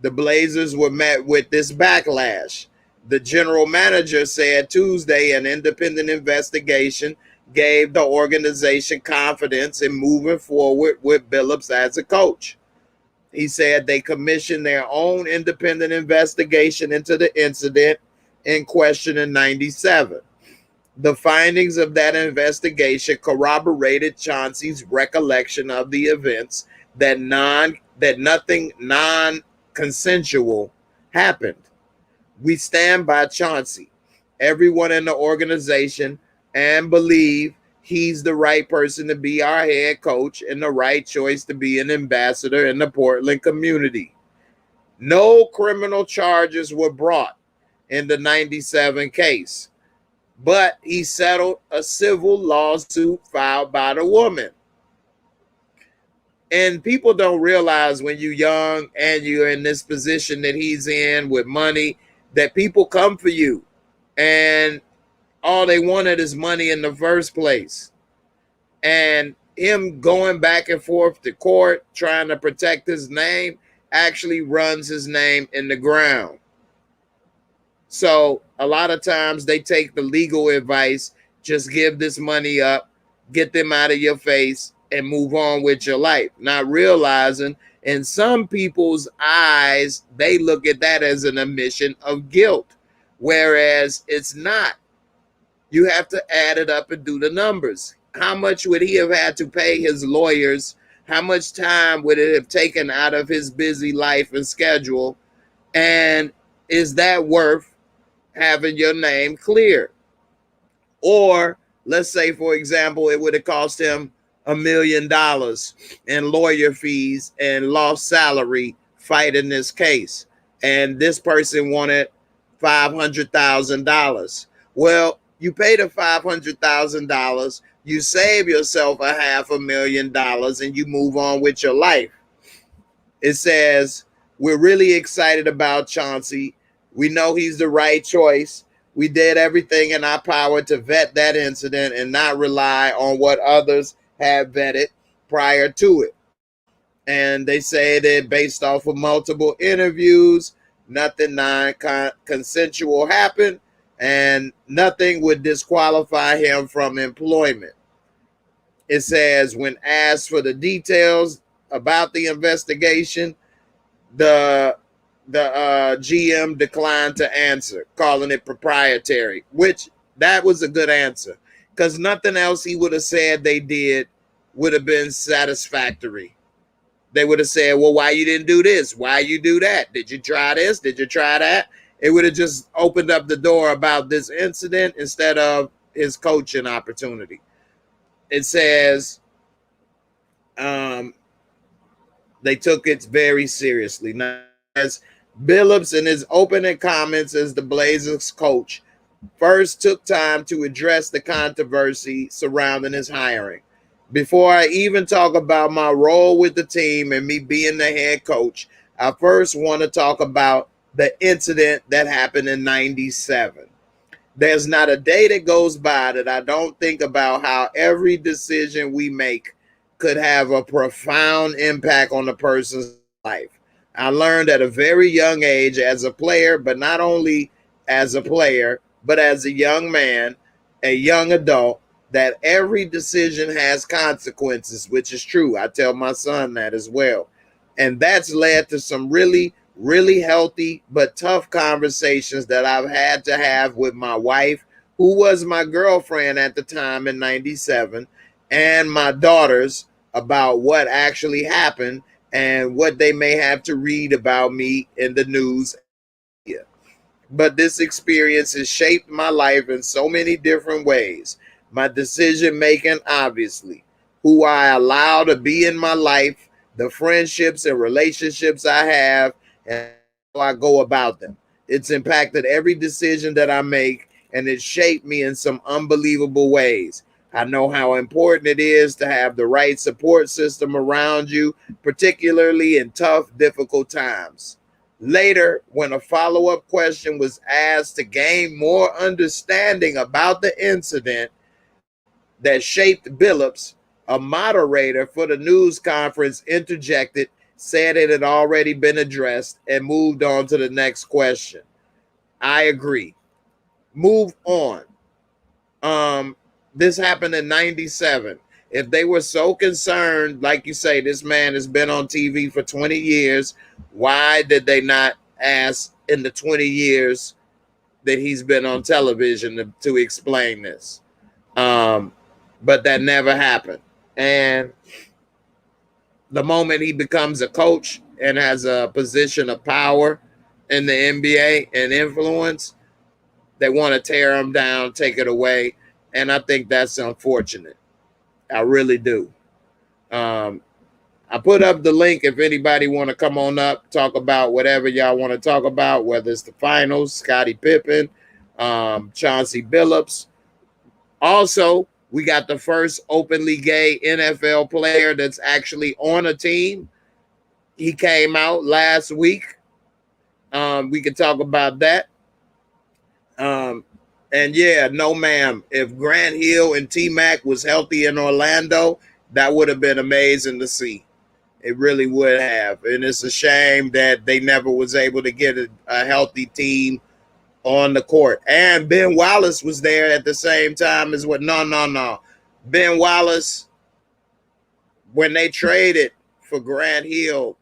The Blazers were met with this backlash. The general manager said Tuesday an independent investigation gave the organization confidence in moving forward with Billups as a coach. He said they commissioned their own independent investigation into the incident in question in 97. The findings of that investigation corroborated Chauncey's recollection of the events that nothing non-consensual happened. We stand by Chauncey, everyone in the organization, and believe he's the right person to be our head coach and the right choice to be an ambassador in the Portland community. No criminal charges were brought in the 97 case, but he settled a civil lawsuit filed by the woman. And people don't realize when you're young and you're in this position that he's in with money, that people come for you. And all they wanted is money in the first place. And him going back and forth to court trying to protect his name actually runs his name in the ground. So a lot of times they take the legal advice, just give this money up, get them out of your face, and move on with your life, not realizing in some people's eyes, they look at that as an admission of guilt, whereas it's not. You have to add it up and do the numbers. How much would he have had to pay his lawyers? How much time would it have taken out of his busy life and schedule? And is that worth having your name clear? Or let's say, for example, it would have cost him $1 million in lawyer fees and lost salary fighting this case. And this person wanted $500,000. Well, you pay the $500,000, you save yourself $500,000 and you move on with your life. It says, we're really excited about Chauncey. We know he's the right choice. We did everything in our power to vet that incident and not rely on what others had vetted prior to it. And they say that based off of multiple interviews, nothing non-consensual happened and nothing would disqualify him from employment. It says when asked for the details about the investigation, the GM declined to answer, calling it proprietary, which that was a good answer because nothing else he would have said they did would have been satisfactory. They would have said, well, why you didn't do this? Why you do that? Did you try this? Did you try that? It would have just opened up the door about this incident instead of his coaching opportunity. It says they took it very seriously. Now, as Billups, in his opening comments as the Blazers coach, first took time to address the controversy surrounding his hiring. Before I even talk about my role with the team and me being the head coach, I first want to talk about the incident that happened in 97. There's not a day that goes by that I don't think about how every decision we make could have a profound impact on the person's life. I learned at a very young age as a player, but not only as a player, but as a young man, a young adult, that every decision has consequences, which is true. I tell my son that as well. And that's led to some really, really healthy but tough conversations that I've had to have with my wife, who was my girlfriend at the time in 97, and my daughters about what actually happened and what they may have to read about me in the news. But this experience has shaped my life in so many different ways. My decision making, obviously, who I allow to be in my life, the friendships and relationships I have, and how I go about them. It's impacted every decision that I make, and it shaped me in some unbelievable ways. I know how important it is to have the right support system around you, particularly in tough, difficult times. Later, when a follow-up question was asked to gain more understanding about the incident that shaped Billups, a moderator for the news conference interjected, said it had already been addressed, and moved on to the next question. I agree. Move on. This happened in 97. If they were so concerned, like you say, this man has been on TV for 20 years, why did they not ask in the 20 years that he's been on television to explain this? But that never happened. And the moment he becomes a coach and has a position of power in the NBA and influence, they want to tear him down, take it away. And I think that's unfortunate. I really do. I put up the link if anybody want to come on up, talk about whatever y'all want to talk about, whether it's the finals, Scottie Pippen, Chauncey Billups. Also, we got the first openly gay NFL player that's actually on a team. He came out last week. We can talk about that. And yeah, no ma'am. If Grant Hill and T-Mac was healthy in Orlando, that would have been amazing to see. It really would have. And it's a shame that they never was able to get a healthy team on the court. And Ben Wallace was there at the same time as what? No. Ben Wallace, when they traded for Grant Hill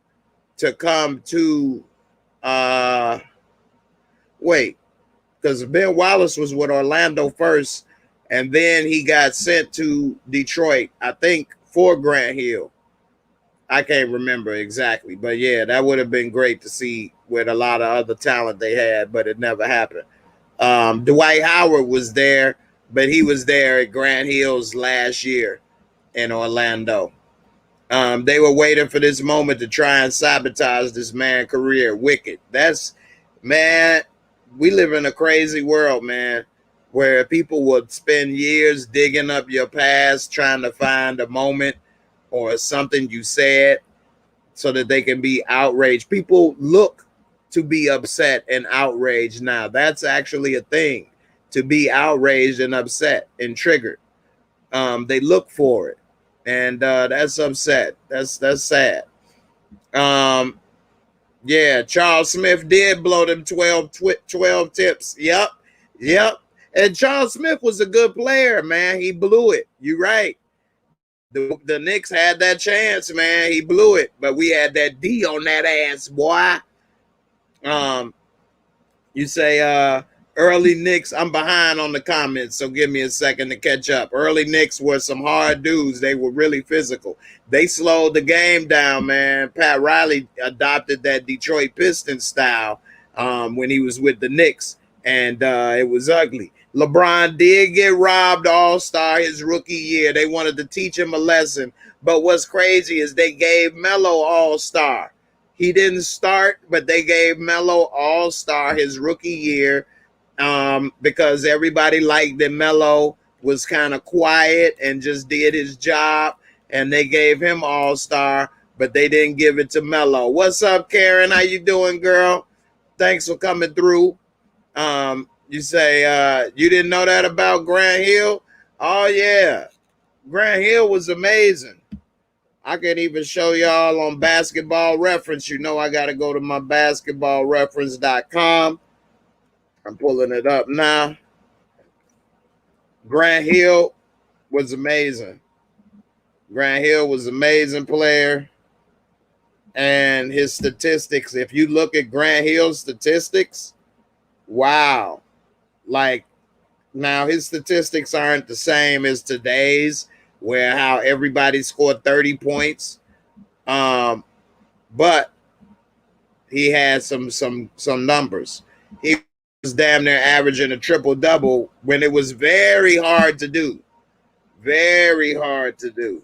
to come to because Ben Wallace was with Orlando first, and then he got sent to Detroit, I think, for Grant Hill. I can't remember exactly, but yeah, that would have been great to see with a lot of other talent they had, but it never happened. Dwight Howard was there, but he was there at Grant Hill's last year in Orlando. They were waiting for this moment to try and sabotage this man's career. Wicked. Man, we live in a crazy world, man, where people would spend years digging up your past, trying to find a moment or something you said so that they can be outraged. People look to be upset and outraged now. That's actually a thing, to be outraged and upset and triggered. They look for it. And that's upset. That's sad. Yeah, Charles Smith did blow them 12 tips. Yep. And Charles Smith was a good player, man. He blew it. You're right. The Knicks had that chance, man. He blew it. But we had that D on that ass, boy. You say early Knicks. I'm behind on the comments, so give me a second to catch up. Early Knicks were some hard dudes. They were really physical. They slowed the game down, man. Pat Riley adopted that Detroit Pistons style, when he was with the Knicks, and it was ugly. LeBron did get robbed All-Star his rookie year. They wanted to teach him a lesson. But what's crazy is they gave Melo All-Star. He didn't start, but they gave Melo All-Star his rookie year because everybody liked that Melo was kind of quiet and just did his job, and they gave him All-Star, but they didn't give it to Melo. What's up, Karen? How you doing, girl? Thanks for coming through. You say you didn't know that about Grant Hill? Oh, yeah. Grant Hill was amazing. I can even show y'all on Basketball Reference. You know I got to go to my basketballreference.com. I'm pulling it up now. Grant Hill was amazing. Grant Hill was an amazing player. And his statistics, if you look at Grant Hill's statistics, wow. Like, now his statistics aren't the same as today's, where how everybody scored 30 points. But he had some numbers. He was damn near averaging a triple-double when it was very hard to do. Very hard to do.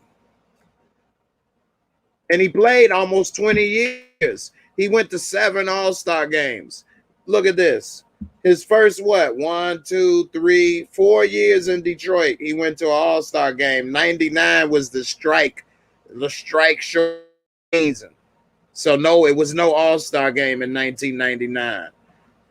And he played almost 20 years. He went to 7 All-Star games. Look at this. His first, 4 years in Detroit, he went to an All-Star game. 99 was the strike short season. So, no, it was no All-Star game in 1999.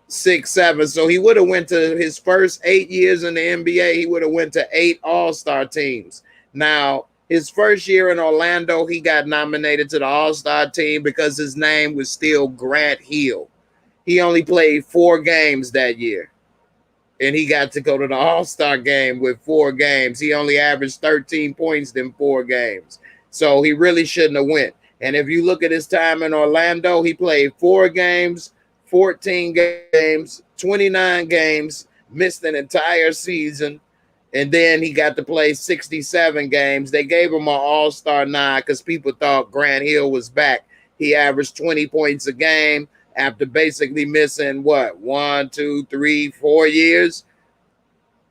6, 7. So he would have went to his first 8 years in the NBA. He would have went to 8 All-Star teams. Now, his first year in Orlando, he got nominated to the All-Star team because his name was still Grant Hill. He only played 4 games that year, and he got to go to the All-Star game with 4 games. He only averaged 13 points in 4 games, so he really shouldn't have went. And if you look at his time in Orlando, he played 4 games, 14 games, 29 games, missed an entire season, and then he got to play 67 games. They gave him an All-Star nod because people thought Grant Hill was back. He averaged 20 points a game after basically missing 4 years,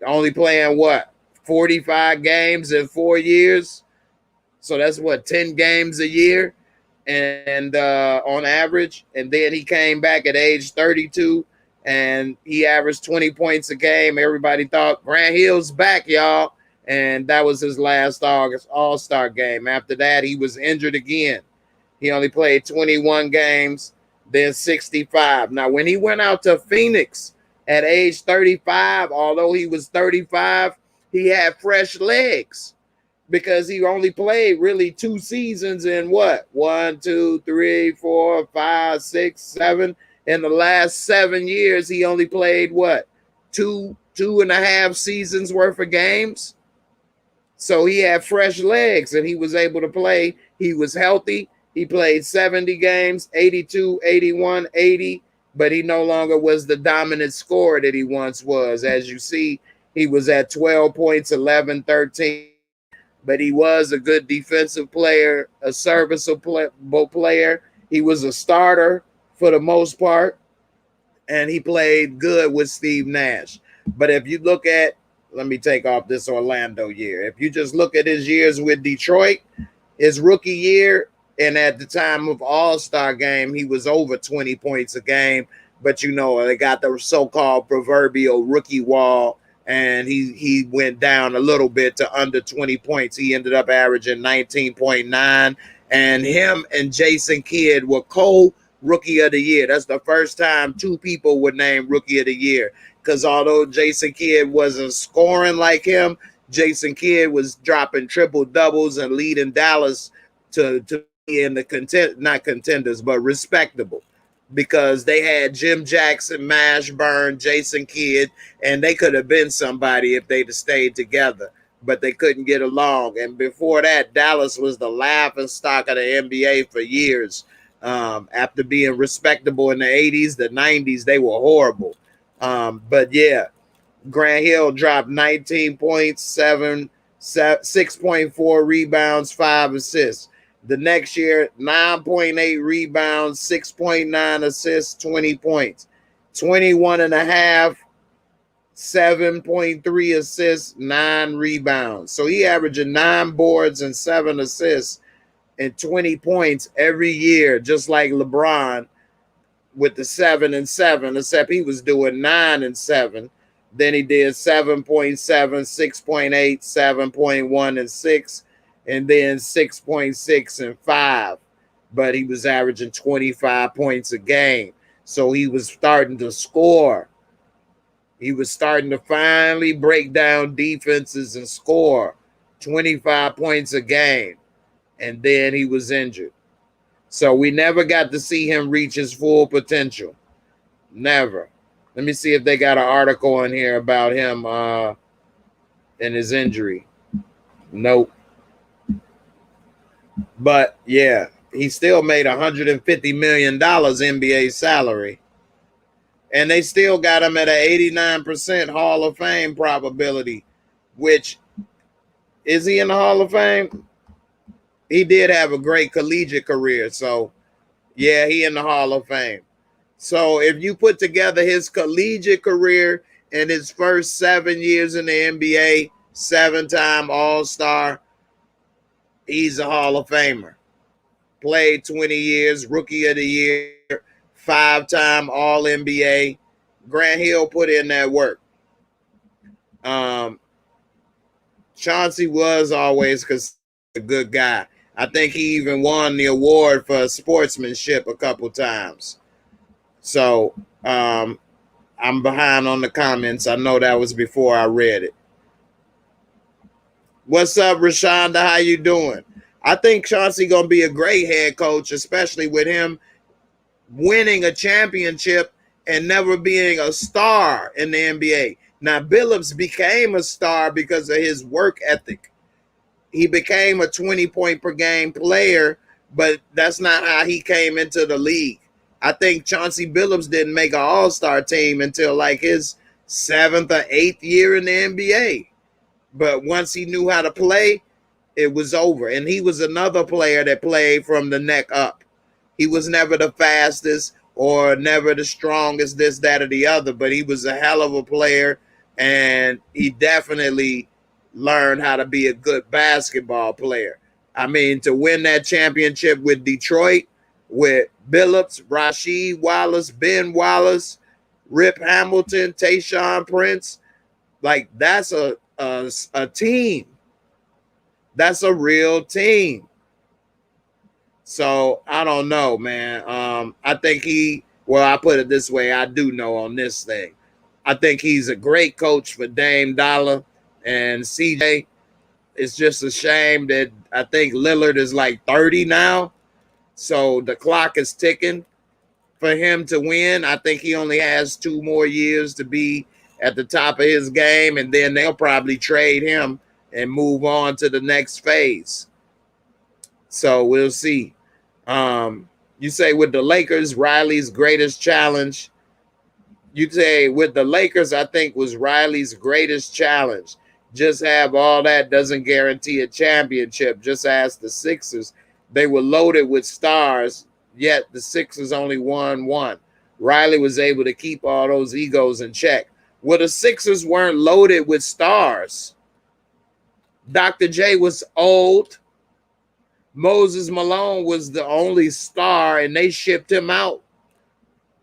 only playing 45 games in 4 years. So that's 10 games a year and on average. And then he came back at age 32 and he averaged 20 points a game. Everybody thought Grant Hill's back, y'all. And that was his last All-Star game. After that, he was injured again. He only played 21 games, then 65. Now, when he went out to Phoenix at age 35, although he was 35, he had fresh legs because he only played really 2 seasons in 1, 2, 3, 4, 5, 6, 7. In the last 7 years, he only played 2.5 seasons worth of games. So he had fresh legs and he was able to play. He was healthy. He played 70 games, 82, 81, 80, but he no longer was the dominant scorer that he once was. As you see, he was at 12 points, 11, 13, but he was a good defensive player, a serviceable player. He was a starter for the most part, and he played good with Steve Nash. But if you look at, let me take off this Orlando year. If you just look at his years with Detroit, his rookie year, and at the time of All-Star game, he was over 20 points a game. But, they got the so-called proverbial rookie wall, and he went down a little bit to under 20 points. He ended up averaging 19.9, and him and Jason Kidd were co-rookie of the year. That's the first time 2 people were named rookie of the year, because although Jason Kidd wasn't scoring like him, Jason Kidd was dropping triple-doubles and leading Dallas to in the not contenders, but respectable, because they had Jim Jackson, Mashburn, Jason Kidd, and they could have been somebody if they'd have stayed together, but they couldn't get along. And before that, Dallas was the laughing stock of the NBA for years. After being respectable in the 80s, the 90s, they were horrible. But yeah, Grant Hill dropped 19 points, 6.4 rebounds, 5 assists. The next year, 9.8 rebounds, 6.9 assists, 20 points. 21 and a half, 7.3 assists, 9 rebounds. So he averaging 9 boards and 7 assists and 20 points every year, just like LeBron with the 7 and 7, except he was doing 9 and 7. Then he did 7.7, 6.8, 7.1 and 6, and then 6.6 and 5. But he was averaging 25 points a game. So he was starting to score. He was starting to finally break down defenses and score 25 points a game. And then he was injured. So we never got to see him reach his full potential. Never. Let me see if they got an article in here about him and his injury. Nope. But yeah, he still made $150 million NBA salary. And they still got him at an 89% Hall of Fame probability, which, is he in the Hall of Fame? He did have a great collegiate career. So, yeah, he in the Hall of Fame. So if you put together his collegiate career and his first 7 years in the NBA, 7-time All-Star, he's a Hall of Famer. Played 20 years, Rookie of the Year, 5-time All-NBA. Grant Hill put in that work. Chauncey was always a good guy. I think he even won the award for sportsmanship a couple times. So I'm behind on the comments. I know that was before I read it. What's up, Rashonda? How you doing? I think Chauncey going to be a great head coach, especially with him winning a championship and never being a star in the NBA. Now, Billups became a star because of his work ethic. He became a 20-point-per-game player, but that's not how he came into the league. I think Chauncey Billups didn't make an all-star team until like his 7th or 8th year in the NBA. But once he knew how to play, it was over. And he was another player that played from the neck up. He was never the fastest or never the strongest, this, that, or the other, but he was a hell of a player, and he definitely learned how to be a good basketball player. I mean, to win that championship with Detroit, with Billups, Rasheed Wallace, Ben Wallace, Rip Hamilton, Tayshaun Prince, like that's a team. That's a real team. So I don't know, man. I think I put it this way. I do know on this thing. I think he's a great coach for Dame Dollar and CJ. It's just a shame that I think Lillard is like 30 now. So the clock is ticking for him to win. I think he only has 2 more years to be at the top of his game, and then they'll probably trade him and move on to the next phase. So we'll see. You say with the Lakers, Riley's greatest challenge. You say with the Lakers, I think was Riley's greatest challenge. Just have all that doesn't guarantee a championship. Just ask the Sixers. They were loaded with stars, yet the Sixers only won 1. Riley was able to keep all those egos in check. Well, the Sixers weren't loaded with stars. Dr. J was old. Moses Malone was the only star, and they shipped him out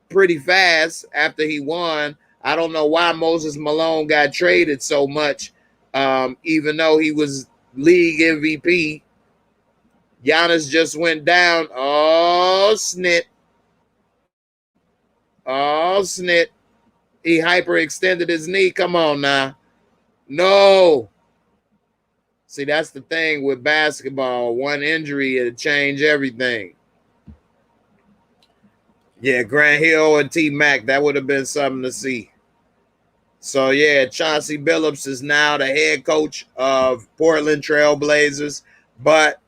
pretty fast after he won. I don't know why Moses Malone got traded so much, even though he was league MVP. Giannis just went down. Oh, snit. Oh, snit. He hyperextended his knee. Come on now. No. See, that's the thing with basketball. One injury, it'll change everything. Yeah, Grant Hill and T-Mac, that would have been something to see. So, yeah, Chauncey Billups is now the head coach of Portland Trail Blazers, but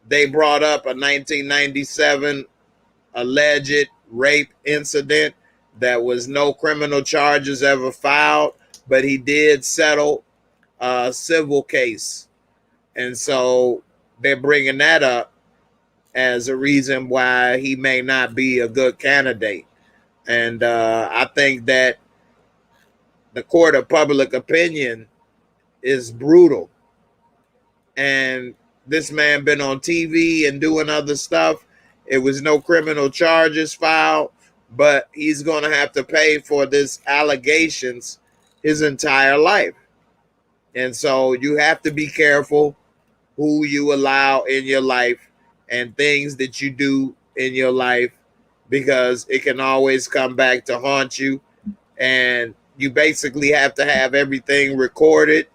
they brought up a 1997 alleged rape incident that was no criminal charges ever filed, but he did settle a civil case. And so they're bringing that up as a reason why he may not be a good candidate. And I think that the court of public opinion is brutal. And this man been on TV and doing other stuff. It was no criminal charges filed, but he's going to have to pay for this allegations his entire life. And so you have to be careful who you allow in your life and things that you do in your life, because it can always come back to haunt you. And you basically have to have everything recorded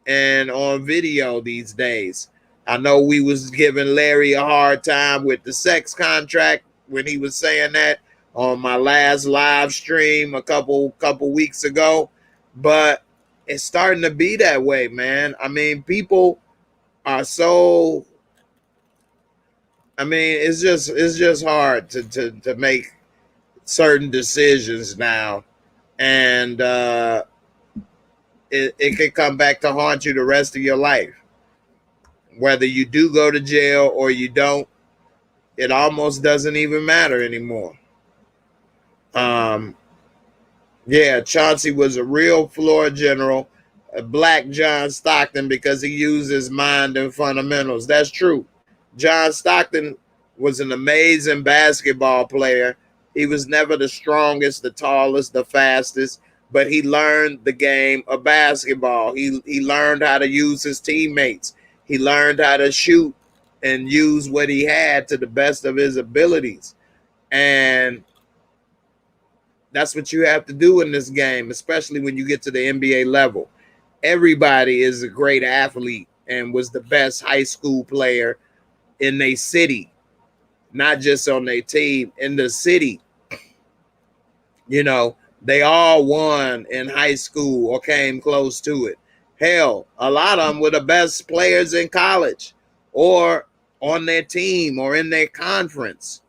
and on video these days. I know we was giving Larry a hard time with the sex contract when he was saying that on my last live stream a couple weeks ago, but it's starting to be that way, man. I mean, people are so, I mean, it's just hard to make certain decisions now. And it can come back to haunt you the rest of your life. Whether you do go to jail or you don't, it almost doesn't even matter anymore. Yeah, Chauncey was a real floor general, a black John Stockton, because he used his mind and fundamentals. That's true. John Stockton was an amazing basketball player. He was never the strongest, the tallest, the fastest, but he learned the game of basketball. He learned how to use his teammates. He learned how to shoot and use what he had to the best of his abilities. And that's what you have to do in this game, especially when you get to the NBA level. Everybody is a great athlete and was the best high school player in their city, not just on their team, in the city. You know, they all won in high school or came close to it. Hell, a lot of them were the best players in college or on their team or in their conference.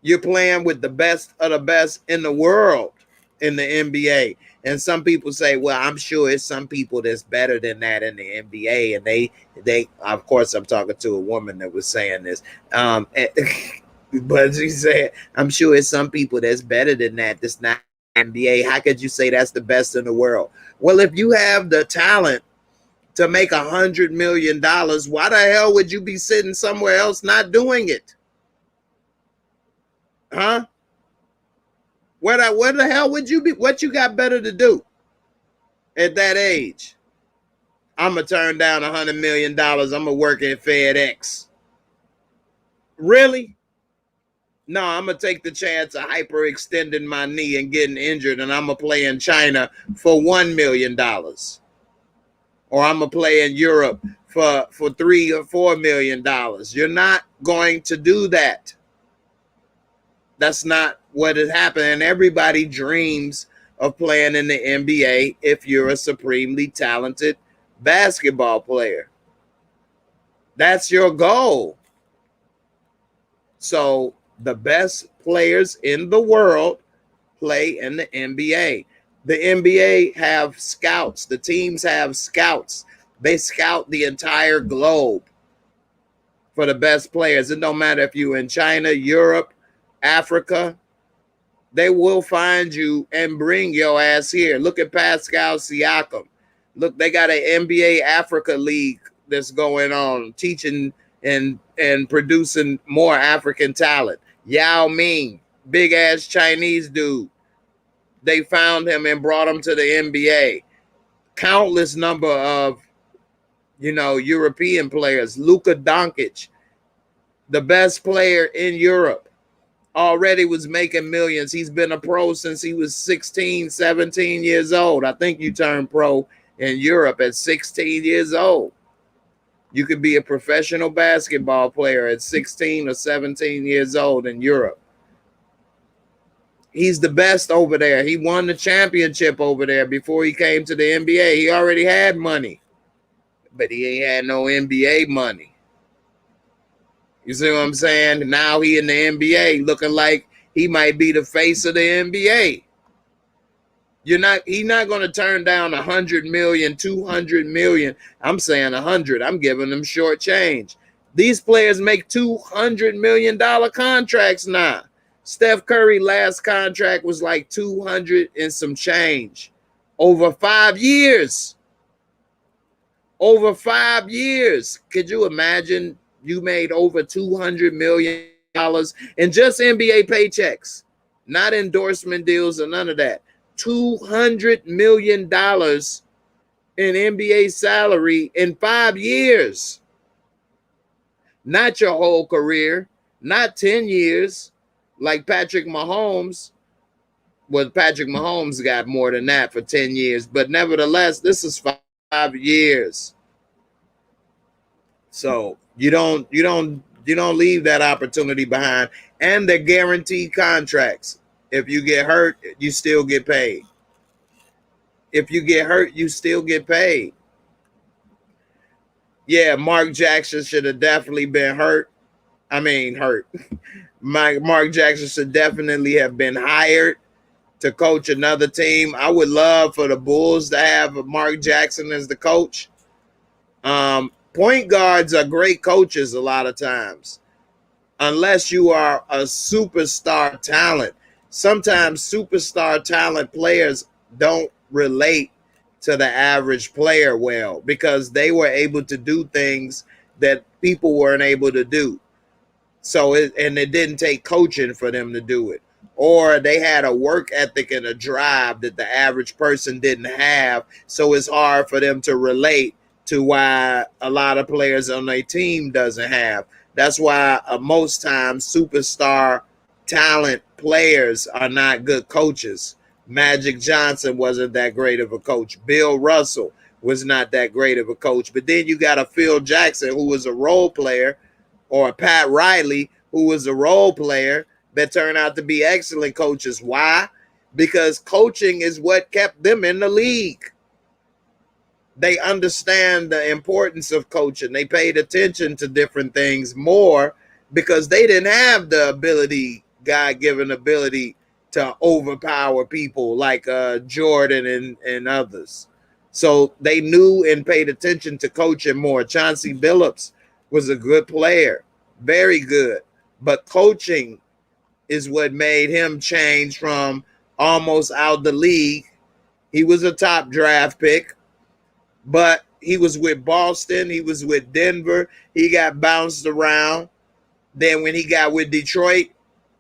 You're playing with the best of the best in the world in the NBA. And some people say, well, I'm sure it's some people that's better than that in the NBA. And they of course, I'm talking to a woman that was saying this. But she said, I'm sure it's some people that's better than that. That's not NBA. How could you say that's the best in the world? Well, if you have the talent to make $100 million, why the hell would you be sitting somewhere else not doing it? Huh? Where the hell would you be? What you got better to do at that age? I'm going to turn down $100 million. I'm going to work at FedEx. Really? No, I'm going to take the chance of hyperextending my knee and getting injured, and I'm going to play in China for $1 million. Or I'm going to play in Europe for $3 or $4 million. You're not going to do that. That's not what has happened. And everybody dreams of playing in the NBA if you're a supremely talented basketball player. That's your goal. So the best players in the world play in the NBA. The NBA have scouts. The teams have scouts. They scout the entire globe for the best players. It don't matter if you're in China, Europe, Africa. They will find you and bring your ass here. Look at Pascal Siakam. Look, they got an NBA Africa League that's going on, teaching and producing more African talent. Yao Ming, big ass Chinese dude. They found him and brought him to the NBA. Countless number of, European players. Luka Doncic, the best player in Europe, already was making millions. He's been a pro since he was 16, 17 years old. I think you turn pro in Europe at 16 years old. You could be a professional basketball player at 16 or 17 years old in Europe. He's the best over there. He won the championship over there before he came to the NBA. He already had money, but he ain't had no NBA money. You see what I'm saying? Now he in the NBA looking like he might be the face of the NBA. He's not going to turn down 100 million, 200 million. I'm saying 100. I'm giving them short change. These players make $200 million contracts now. Steph Curry last contract was like 200 and some change over 5 years. Over 5 years. Could you imagine you made over $200 million in just NBA paychecks, not endorsement deals or none of that. $200 million in NBA salary in 5 years. Not your whole career, not 10 years like Patrick Mahomes. Well, Patrick Mahomes got more than that for 10 years, but nevertheless, this is 5 years. So you don't leave that opportunity behind. And they're guaranteed contracts. If you get hurt, you still get paid. If you get hurt, you still get paid. Yeah, Mark Jackson should have definitely been hurt. Hurt. Mark Jackson should definitely have been hired to coach another team. I would love for the Bulls to have Mark Jackson as the coach. Point guards are great coaches a lot of times, unless you are a superstar talent. Sometimes superstar talent players don't relate to the average player well because they were able to do things that people weren't able to do. So it didn't take coaching for them to do it. Or they had a work ethic and a drive that the average person didn't have. So it's hard for them to relate to why a lot of players on their team doesn't have. That's why most times superstar talent players are not good coaches. Magic Johnson wasn't that great of a coach. Bill Russell was not that great of a coach. But then you got a Phil Jackson who was a role player, or a Pat Riley who was a role player that turned out to be excellent coaches. Why? Because coaching is what kept them in the league. They understand the importance of coaching. They paid attention to different things more because they didn't have the ability, God-given ability, to overpower people like Jordan and others. So they knew and paid attention to coaching more. Chauncey Billups was a good player, very good. But coaching is what made him change from almost out the league. He was a top draft pick, but he was with Boston. He was with Denver. He got bounced around. Then when he got with Detroit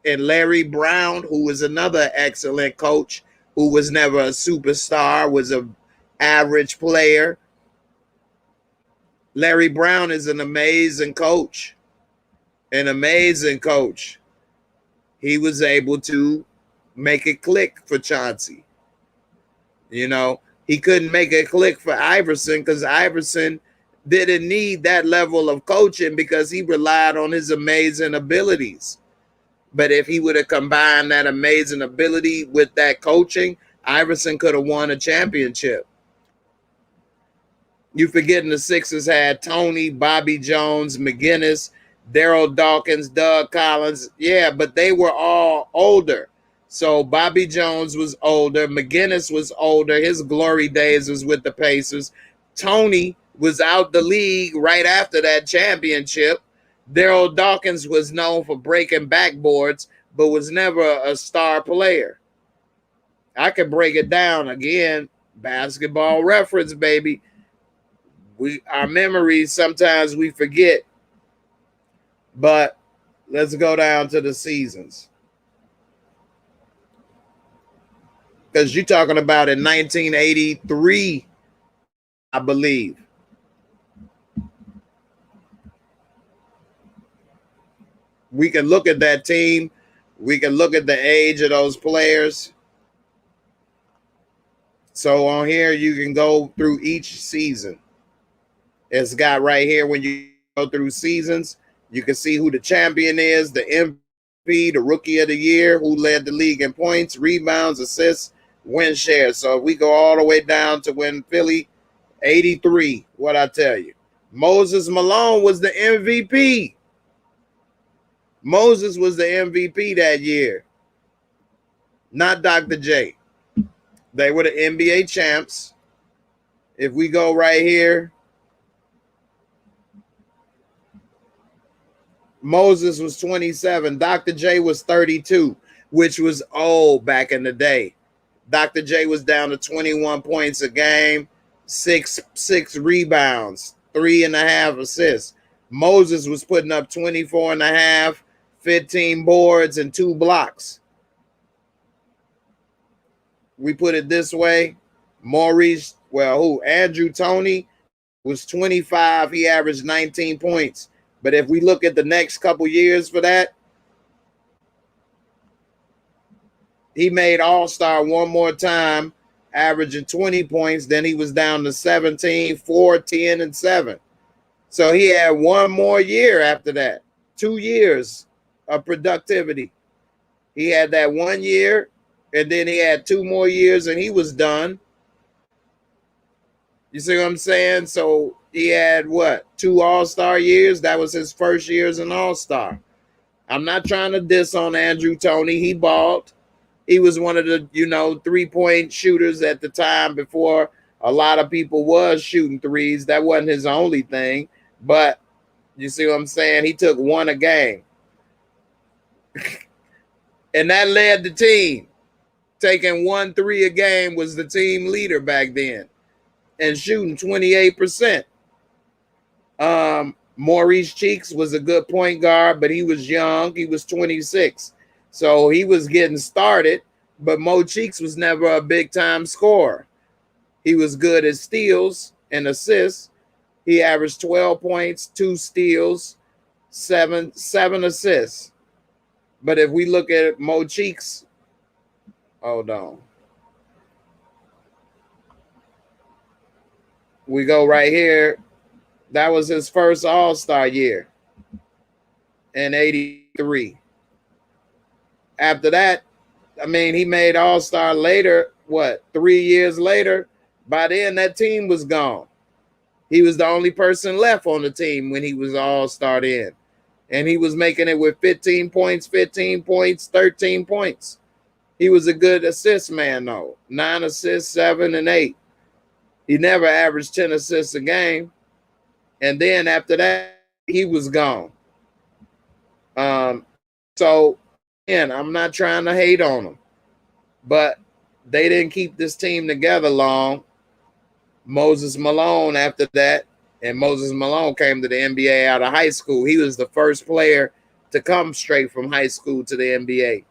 and Larry Brown, who was another excellent coach, who was never a superstar, was an average player. Larry Brown is an amazing coach. An amazing coach. He was able to make it click for Chauncey. You know, he couldn't make it click for Iverson because Iverson didn't need that level of coaching because he relied on his amazing abilities. But if he would have combined that amazing ability with that coaching, Iverson could have won a championship. You forgetting the Sixers had Tony, Bobby Jones, McGinnis, Daryl Dawkins, Doug Collins. Yeah, but they were all older. So Bobby Jones was older. McGinnis was older. His glory days was with the Pacers. Tony was out the league right after that championship. Daryl Dawkins was known for breaking backboards, but was never a star player. I could break it down again. Basketball reference, baby. Our memories, sometimes we forget. But let's go down to the seasons. Because you're talking about in 1983, I believe. We can look at that team. We can look at the age of those players. So on here, you can go through each season. It's got right here when you go through seasons, you can see who the champion is, the MVP, the rookie of the year, who led the league in points, rebounds, assists, win shares. So if we go all the way down to when Philly, 83, what I tell you. Moses Malone was the MVP. Moses was the MVP that year, not Dr. J. They were the NBA champs. If we go right here, Moses was 27. Dr. J was 32, which was old back in the day. Dr. J was down to 21 points a game, six rebounds, 3.5 assists. Moses was putting up 24 and a half, 15 boards, and 2 blocks. We put it this way. Andrew Toney was 25. He averaged 19 points. But if we look at the next couple years for that, he made All-Star one more time, averaging 20 points. Then he was down to 17, 4, 10, and 7. So he had one more year after that, 2 years of productivity. He had that 1 year, and then he had 2 more years, and he was done. You see what I'm saying? So he had 2 All-Star years? That was his first year as an All-Star. I'm not trying to diss on Andrew Toney. He balled. He was one of the, 3-point shooters at the time before a lot of people was shooting threes. That wasn't his only thing. But you see what I'm saying? He took 1 a game. And that led the team. Taking 1 3 a game was the team leader back then. And shooting 28%. Maurice Cheeks was a good point guard, but he was young. He was 26. So he was getting started, but Mo Cheeks was never a big-time scorer. He was good at steals and assists. He averaged 12 points, 2 steals, 7 assists. But if we look at Mo Cheeks, hold on. We go right here. That was his first All-Star year in 83. After that, he made All-Star later, 3 years later. By then, that team was gone. He was the only person left on the team when he was All-Star in. And he was making it with 15 points, 13 points. He was a good assist man, though. 9 assists, 7 and 8. He never averaged 10 assists a game. And then after that, he was gone. So, again, I'm not trying to hate on him. But they didn't keep this team together long. Moses Malone after that, and Moses Malone came to the NBA out of high school. He was the first player to come straight from high school to the NBA.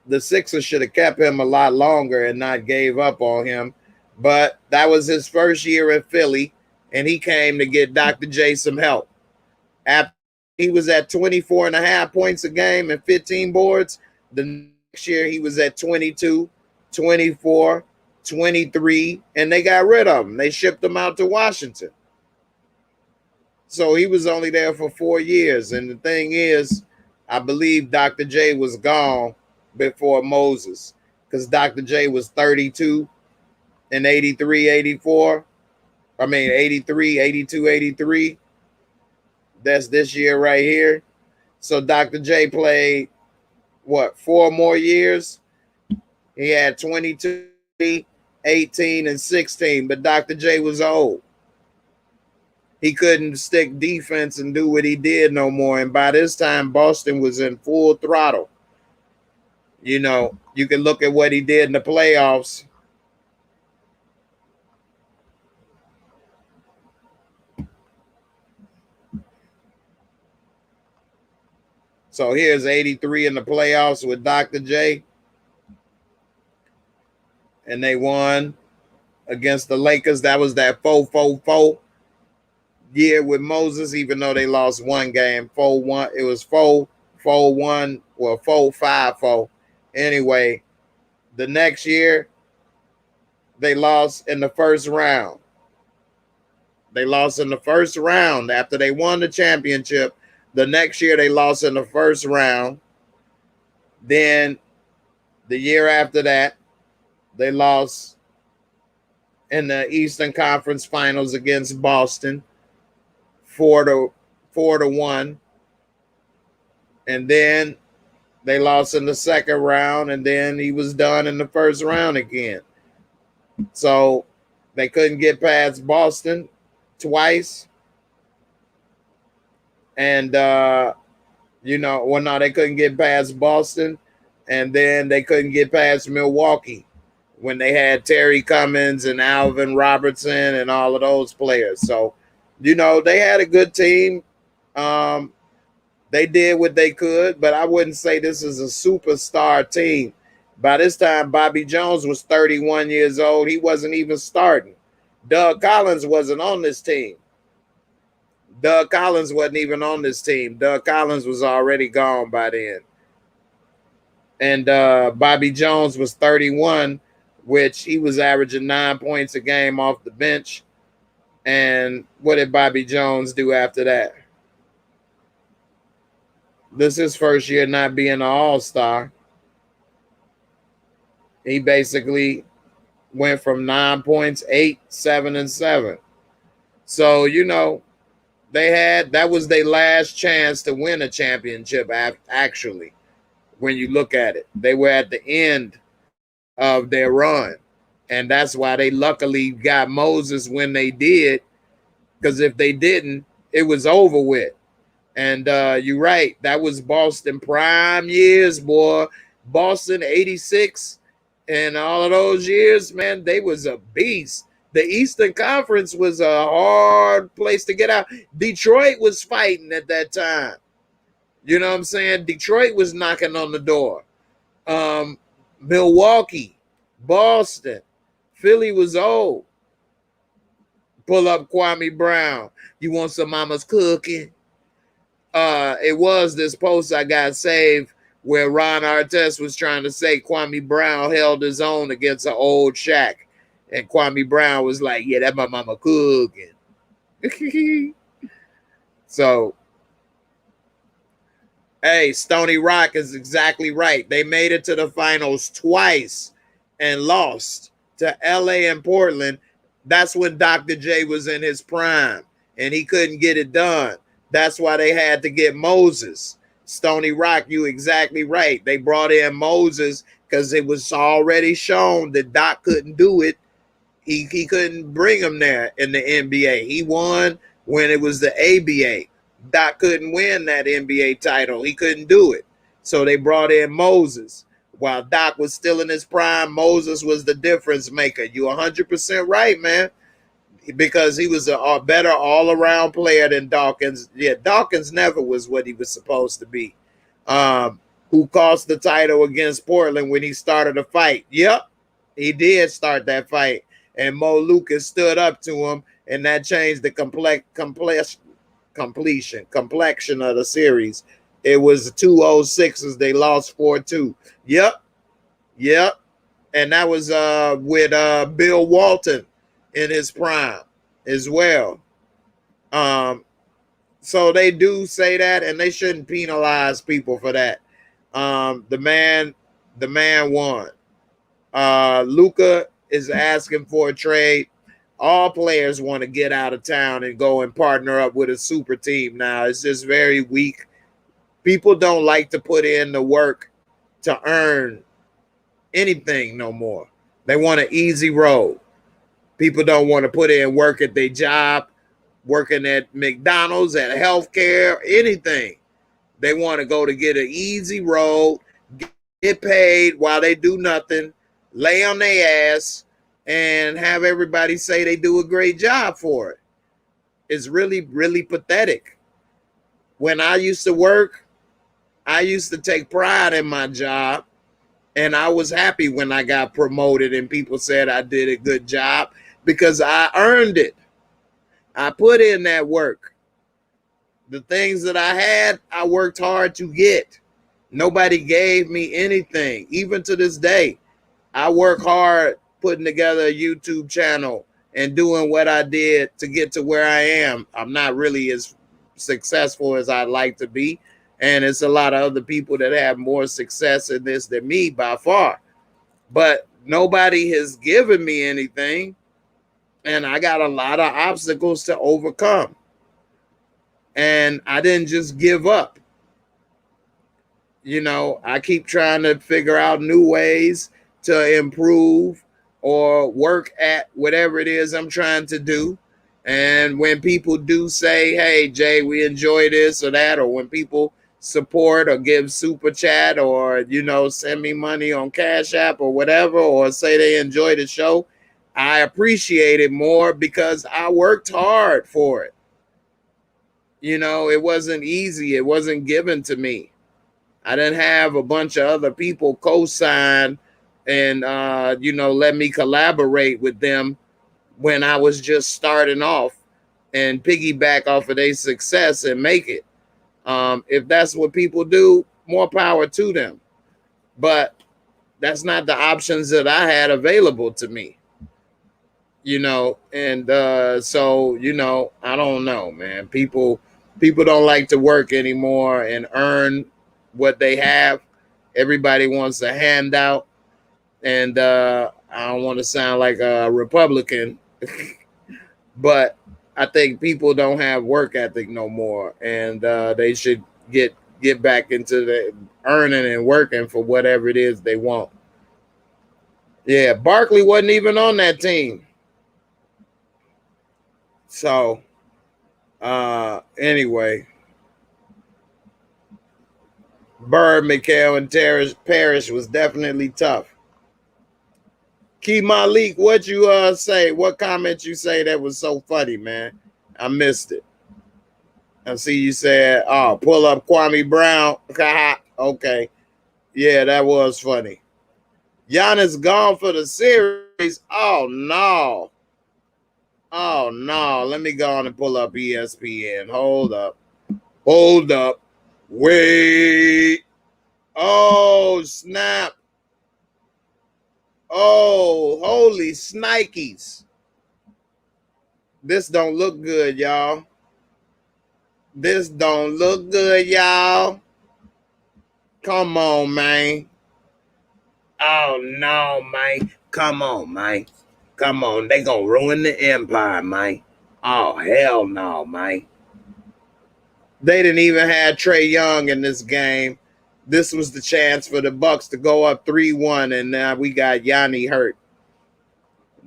The Sixers should have kept him a lot longer and not gave up on him. But that was his first year in Philly, and he came to get Dr. J some help. After he was at 24 and a half points a game and 15 boards, the next year he was at 22, 24, 23, and they got rid of him. They shipped him out to Washington. So he was only there for 4 years. And the thing is, I believe Dr. J was gone before Moses, because Dr. J was 32 in 83, 84. 83, 82, 83. That's this year right here. So Dr. J played, 4 more years? He had 22, 18, and 16, but Dr. J was old. He couldn't stick defense and do what he did no more. And by this time, Boston was in full throttle. You can look at what he did in the playoffs. So here's 83 in the playoffs with Dr. J. And they won against the Lakers. That was that 4-4-4 year with Moses, even though they lost 1 game. 4-1. It was 4-4-1, 4-5-4. Anyway, the next year, they lost in the first round. They lost in the first round after they won the championship. The next year, they lost in the first round. Then the year after that, they lost in the Eastern Conference Finals against Boston, 4-1. And then they lost in the second round, and then he was done in the first round again. So they couldn't get past Boston twice. And well, no, they couldn't get past Boston, and then they couldn't get past Milwaukee when they had Terry Cummins and Alvin Robertson and all of those players. So, they had a good team. Um, they did what they could, but I wouldn't say this is a superstar team. By this time, Bobby Jones was 31 years old. He wasn't even starting. Doug Collins wasn't on this team. Doug Collins wasn't even on this team. Doug Collins was already gone by then. And Bobby Jones was 31, which he was averaging 9 points a game off the bench. And what did Bobby Jones do after that? This is his first year not being an all-star. He basically went from 9 points, 8, 7, and 7. So, that was their last chance to win a championship, actually. When you look at it, they were at the end of their run. And that's why they luckily got Moses when they did, because if they didn't, it was over with. And you're right. That was Boston prime years, boy. Boston 86 and all of those years, man, they was a beast. The Eastern Conference was a hard place to get out. Detroit was fighting at that time. You know what I'm saying? Detroit was knocking on the door. Milwaukee, Boston, Philly was old. Pull up Kwame Brown. You want some mama's cooking? It was this post I got saved where Ron Artest was trying to say Kwame Brown held his own against an old Shaq. And Kwame Brown was like, yeah, that my mama cooking. So, hey, Stony Rock is exactly right. They made it to the finals twice and lost to LA and Portland. That's when Dr. J was in his prime and he couldn't get it done. That's why they had to get Moses. Stony Rock, you exactly right. They brought in Moses because it was already shown that Doc couldn't do it. He couldn't bring him there in the NBA. He won when it was the ABA. Doc couldn't win that NBA title. He couldn't do it. So they brought in Moses. While Doc was still in his prime, Moses was the difference maker. You 100% right, man. Because he was a better all-around player than Dawkins. Yeah, Dawkins never was what he was supposed to be. Who cost the title against Portland when he started a fight. Yep, he did start that fight. And Mo Lucas stood up to him, and that changed the complexion of the series. It was 206s. They lost 4-2. Yep. And that was with Bill Walton in his prime as well. So they do say that, and they shouldn't penalize people for that. The man won. Luka is asking for a trade. All players want to get out of town and go and partner up with a super team now. It's just very weak. People don't like to put in the work to earn anything no more. They want an easy road. People don't want to put in work at their job, working at McDonald's, at healthcare, anything. They want to go to get an easy road, get paid while they do nothing, lay on their ass, and have everybody say they do a great job for it. It's really, really pathetic. When I used to work, I used to take pride in my job, and I was happy when I got promoted and people said I did a good job because I earned it. I put in that work. The things that I had, I worked hard to get. Nobody gave me anything. Even to this day, I work hard putting together a YouTube channel and doing what I did to get to where I am. I'm not really as successful as I'd like to be. And it's a lot of other people that have more success in this than me by far. But nobody has given me anything. And I got a lot of obstacles to overcome. And I didn't just give up. I keep trying to figure out new ways to improve or work at whatever it is I'm trying to do. And when people do say, hey, Jay, we enjoy this or that, or when people support or give super chat or, send me money on Cash App or whatever, or say they enjoy the show, I appreciate it more because I worked hard for it. It wasn't easy. It wasn't given to me. I didn't have a bunch of other people co-sign and, let me collaborate with them when I was just starting off and piggyback off of their success and make it. If that's what people do, more power to them. But that's not the options that I had available to me. And so I don't know, man. People don't like to work anymore and earn what they have. Everybody wants a handout, and I don't want to sound like a Republican, but I think people don't have work ethic no more, and they should get back into the earning and working for whatever it is they want. Yeah, Barkley wasn't even on that team. So anyway, Bird, McHale, and Parrish was definitely tough. Key Malik, what you say? What comment you say that was so funny, man? I missed it. I see you said, "Oh, pull up Kwame Brown." Okay, yeah, that was funny. Giannis gone for the series. Oh no! Oh no! Let me go on and pull up ESPN. Hold up. Hold up. Wait. Oh snap! Oh, holy snikes! This don't look good, y'all. This don't look good, y'all. Come on, man. Oh no, man. Come on, man. Come on. They gonna ruin the empire, man. Oh hell no, man. They didn't even have Trae Young in this game. This was the chance for the Bucks to go up 3-1, and now we got Yanni hurt.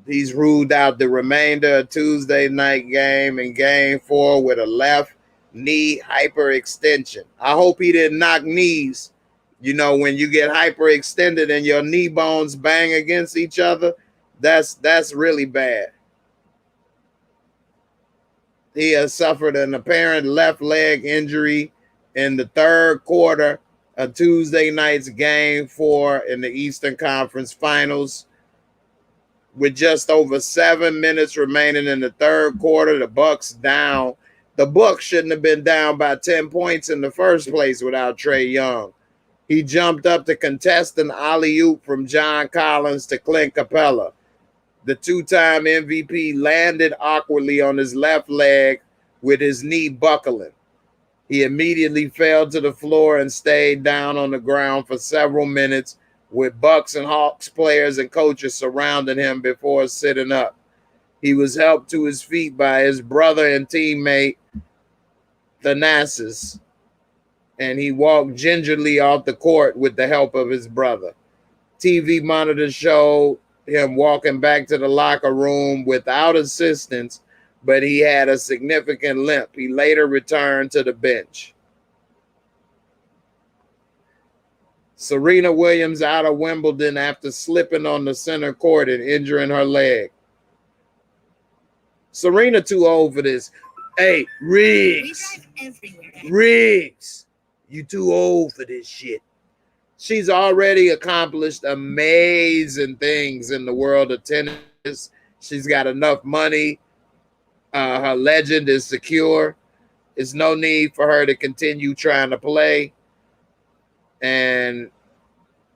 He's ruled out the remainder of Tuesday night game and game 4 with a left knee hyperextension. I hope he didn't knock knees. When you get hyperextended and your knee bones bang against each other, that's really bad. He has suffered an apparent left leg injury in the third quarter of Tuesday night's game 4 in the Eastern Conference Finals. With just over 7 minutes remaining in the third quarter, the Bucks down. The Bucks shouldn't have been down by 10 points in the first place without Trae Young. He jumped up to contest an alley-oop from John Collins to Clint Capella. The two-time MVP landed awkwardly on his left leg with his knee buckling. He immediately fell to the floor and stayed down on the ground for several minutes, with Bucks and Hawks players and coaches surrounding him before sitting up. He was helped to his feet by his brother and teammate, Thanasis, and he walked gingerly off the court with the help of his brother. TV monitors showed him walking back to the locker room without assistance, but he had a significant limp. He later returned to the bench. Serena Williams out of Wimbledon after slipping on the center court and injuring her leg. Serena too old for this. Hey, Riggs, you too old for this shit. She's already accomplished amazing things in the world of tennis. She's got enough money. Her legend is secure. There's no need for her to continue trying to play. And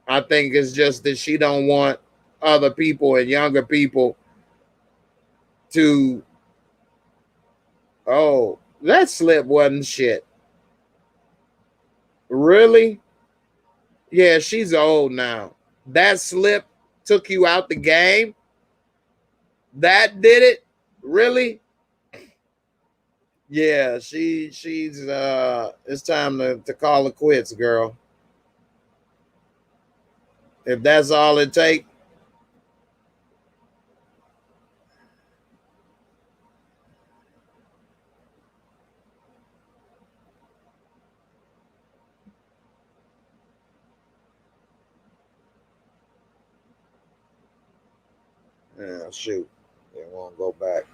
I think it's just that she don't want other people and younger people to, oh, that slip wasn't shit. Really? Yeah, she's old now. That slip took you out the game? That did it? Really? Yeah, she's it's time to call it quits, girl. If that's all it takes. Yeah, shoot. It won't go back.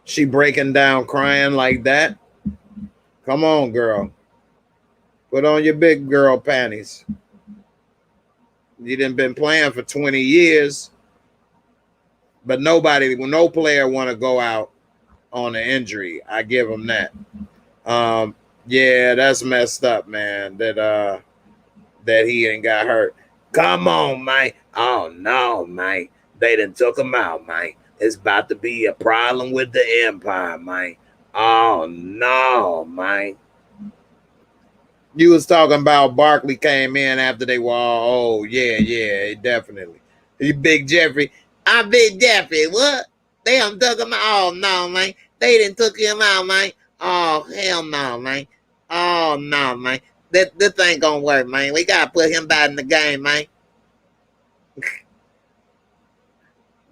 She breaking down crying like that. Come on, girl. Put on your big girl panties. You done been playing for 20 years, but no player want to go out on an injury. I give them that. Yeah, that's messed up, man. That he ain't got hurt. Come on, man. Oh no, man. They done took him out, man. It's about to be a problem with the Empire, man. Oh no, man. You was talking about Barkley came in after they were all, oh, yeah, definitely. You Big Jeffrey. I'm Big Jeffrey. What? They done took him out. Oh, no, man. They done took him out, man. Oh, hell no, man. Oh, no, man. This ain't gonna work, man. We gotta put him back in the game, man.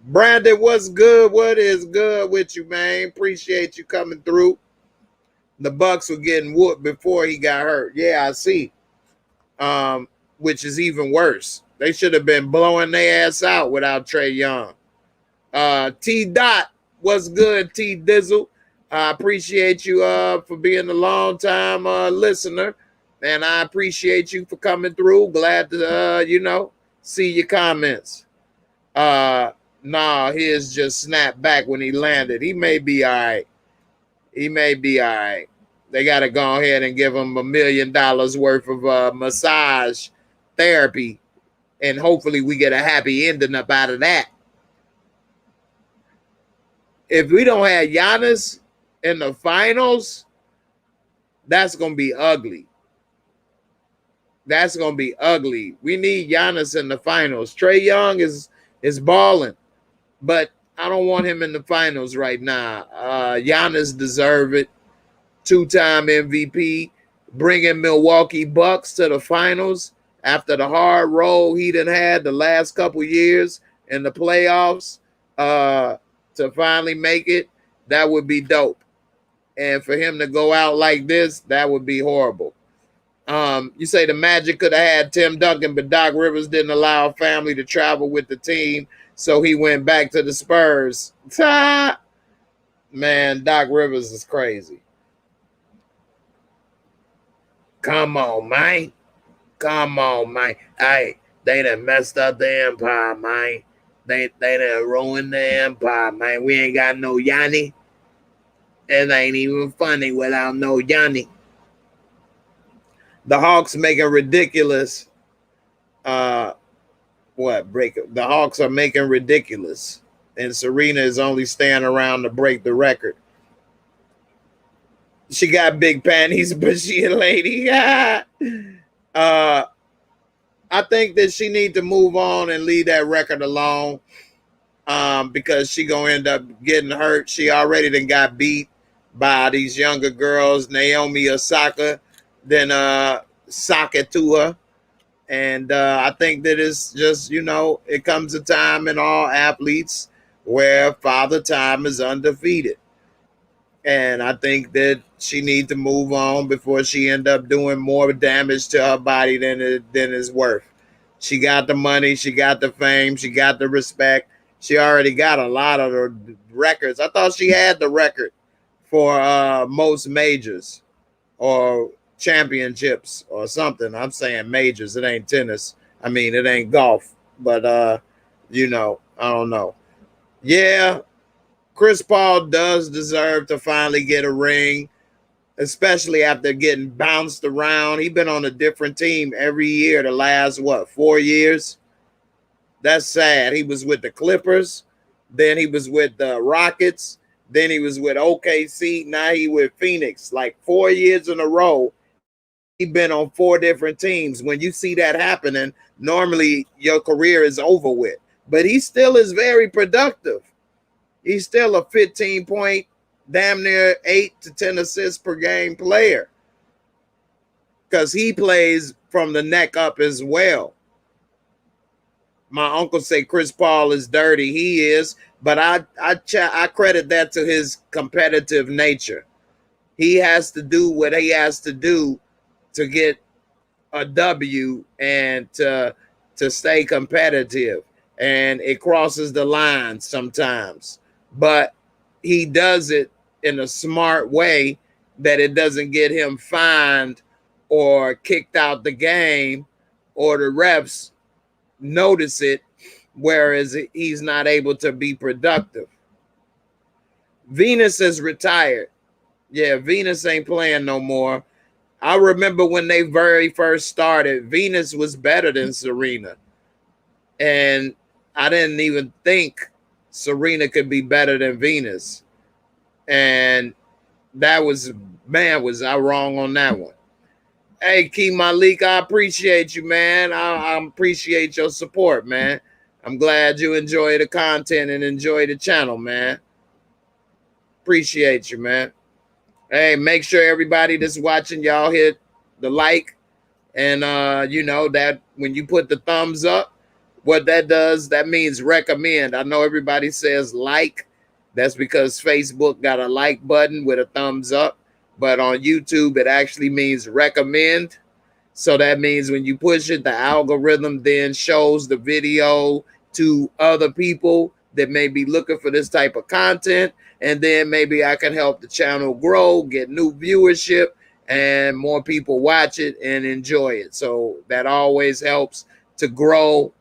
Brandon, what's good? What is good with you, man? Appreciate you coming through. The Bucks were getting whooped before he got hurt. Yeah, I see. Which is even worse. They should have been blowing their ass out without Trae Young. T Dot, what's good, T Dizzle? I appreciate you for being a long time listener, and I appreciate you for coming through. Glad to see your comments. His just snapped back when he landed. He may be all right. He may be all right. They got to go ahead and give him $1 million worth of massage therapy, and hopefully we get a happy ending up out of that. If we don't have Giannis in the finals, that's going to be ugly. That's going to be ugly. We need Giannis in the finals. Trae Young is balling, but I don't want him in the finals right now. Giannis deserve it. 2-time MVP, bringing Milwaukee Bucks to the finals after the hard road he done had the last couple years in the playoffs to finally make it. That would be dope. And for him to go out like this, that would be horrible. You say the Magic could have had Tim Duncan, but Doc Rivers didn't allow family to travel with the team, so he went back to the Spurs. Man, Doc Rivers is crazy. Come on, man. Come on, man. Hey, they done messed up the Empire, man. They done ruined the Empire, man. We ain't got no Yanni. It ain't even funny without no Yanni. The Hawks making ridiculous. The Hawks are making ridiculous. And Serena is only staying around to break the record. She got big panties, but she a lady. I think that she need to move on and leave that record alone, because she gonna end up getting hurt. She already done got beat by these younger girls, Naomi Osaka, then sock it to her. And I think that it's just, it comes a time in all athletes where Father Time is undefeated. And I think that she needs to move on before she end up doing more damage to her body than is worth. She got the money, she got the fame, she got the respect. She already got a lot of the records. I thought she had the record for most majors or championships or something. I'm saying majors. It ain't tennis. I mean, it ain't golf. But, I don't know. Yeah, Chris Paul does deserve to finally get a ring, especially after getting bounced around. He's been on a different team every year the last, 4 years? That's sad. He was with the Clippers. Then he was with the Rockets. Then he was with OKC. Now he with Phoenix. Like 4 years in a row, he's been on 4 different teams. When you see that happening, normally your career is over with. But he still is very productive. He's still a 15-point, damn near 8 to 10 assists per game player, because he plays from the neck up as well. My uncle say Chris Paul is dirty. He is, but I credit that to his competitive nature. He has to do what he has to do to get a W and to stay competitive. And it crosses the line sometimes. But he does it in a smart way that it doesn't get him fined or kicked out the game, or the refs notice it, whereas he's not able to be productive. Venus is retired. Yeah, Venus ain't playing no more. I remember when they very first started, Venus was better than Serena. And I didn't even think Serena could be better than Venus. And that was, man, was I wrong on that one. Hey, Key Malik, I appreciate you, man. I appreciate your support, man. I'm glad you enjoy the content and enjoy the channel, man. Appreciate you, man. Hey, make sure everybody that's watching, y'all hit the like. And you know that when you put the thumbs up, what that does, that means recommend. I know everybody says like. That's because Facebook got a like button with a thumbs up. But on YouTube, it actually means recommend. So that means when you push it, the algorithm then shows the video to other people that may be looking for this type of content. And then maybe I can help the channel grow, get new viewership, and more people watch it and enjoy it. So that always helps to grow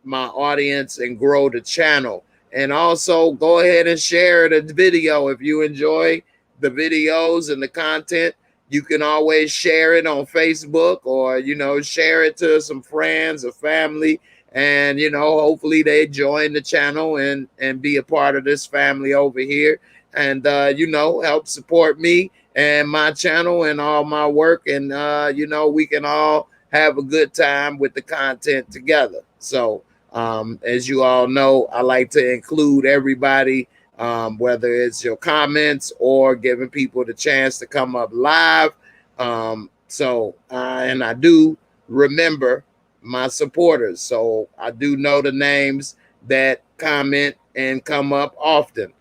my audience and grow the channel. And also go ahead and share the video if you enjoy the videos and the content. You can always share it on Facebook, or, you know, share it to some friends or family. And, you know, hopefully they join the channel and be a part of this family over here. And, you know, help support me and my channel and all my work. And, you know, we can all have a good time with the content together. So, as you all know, I like to include everybody, whether it's your comments or giving people the chance to come up live. And I do remember my supporters. So I do know the names that comment and come up often.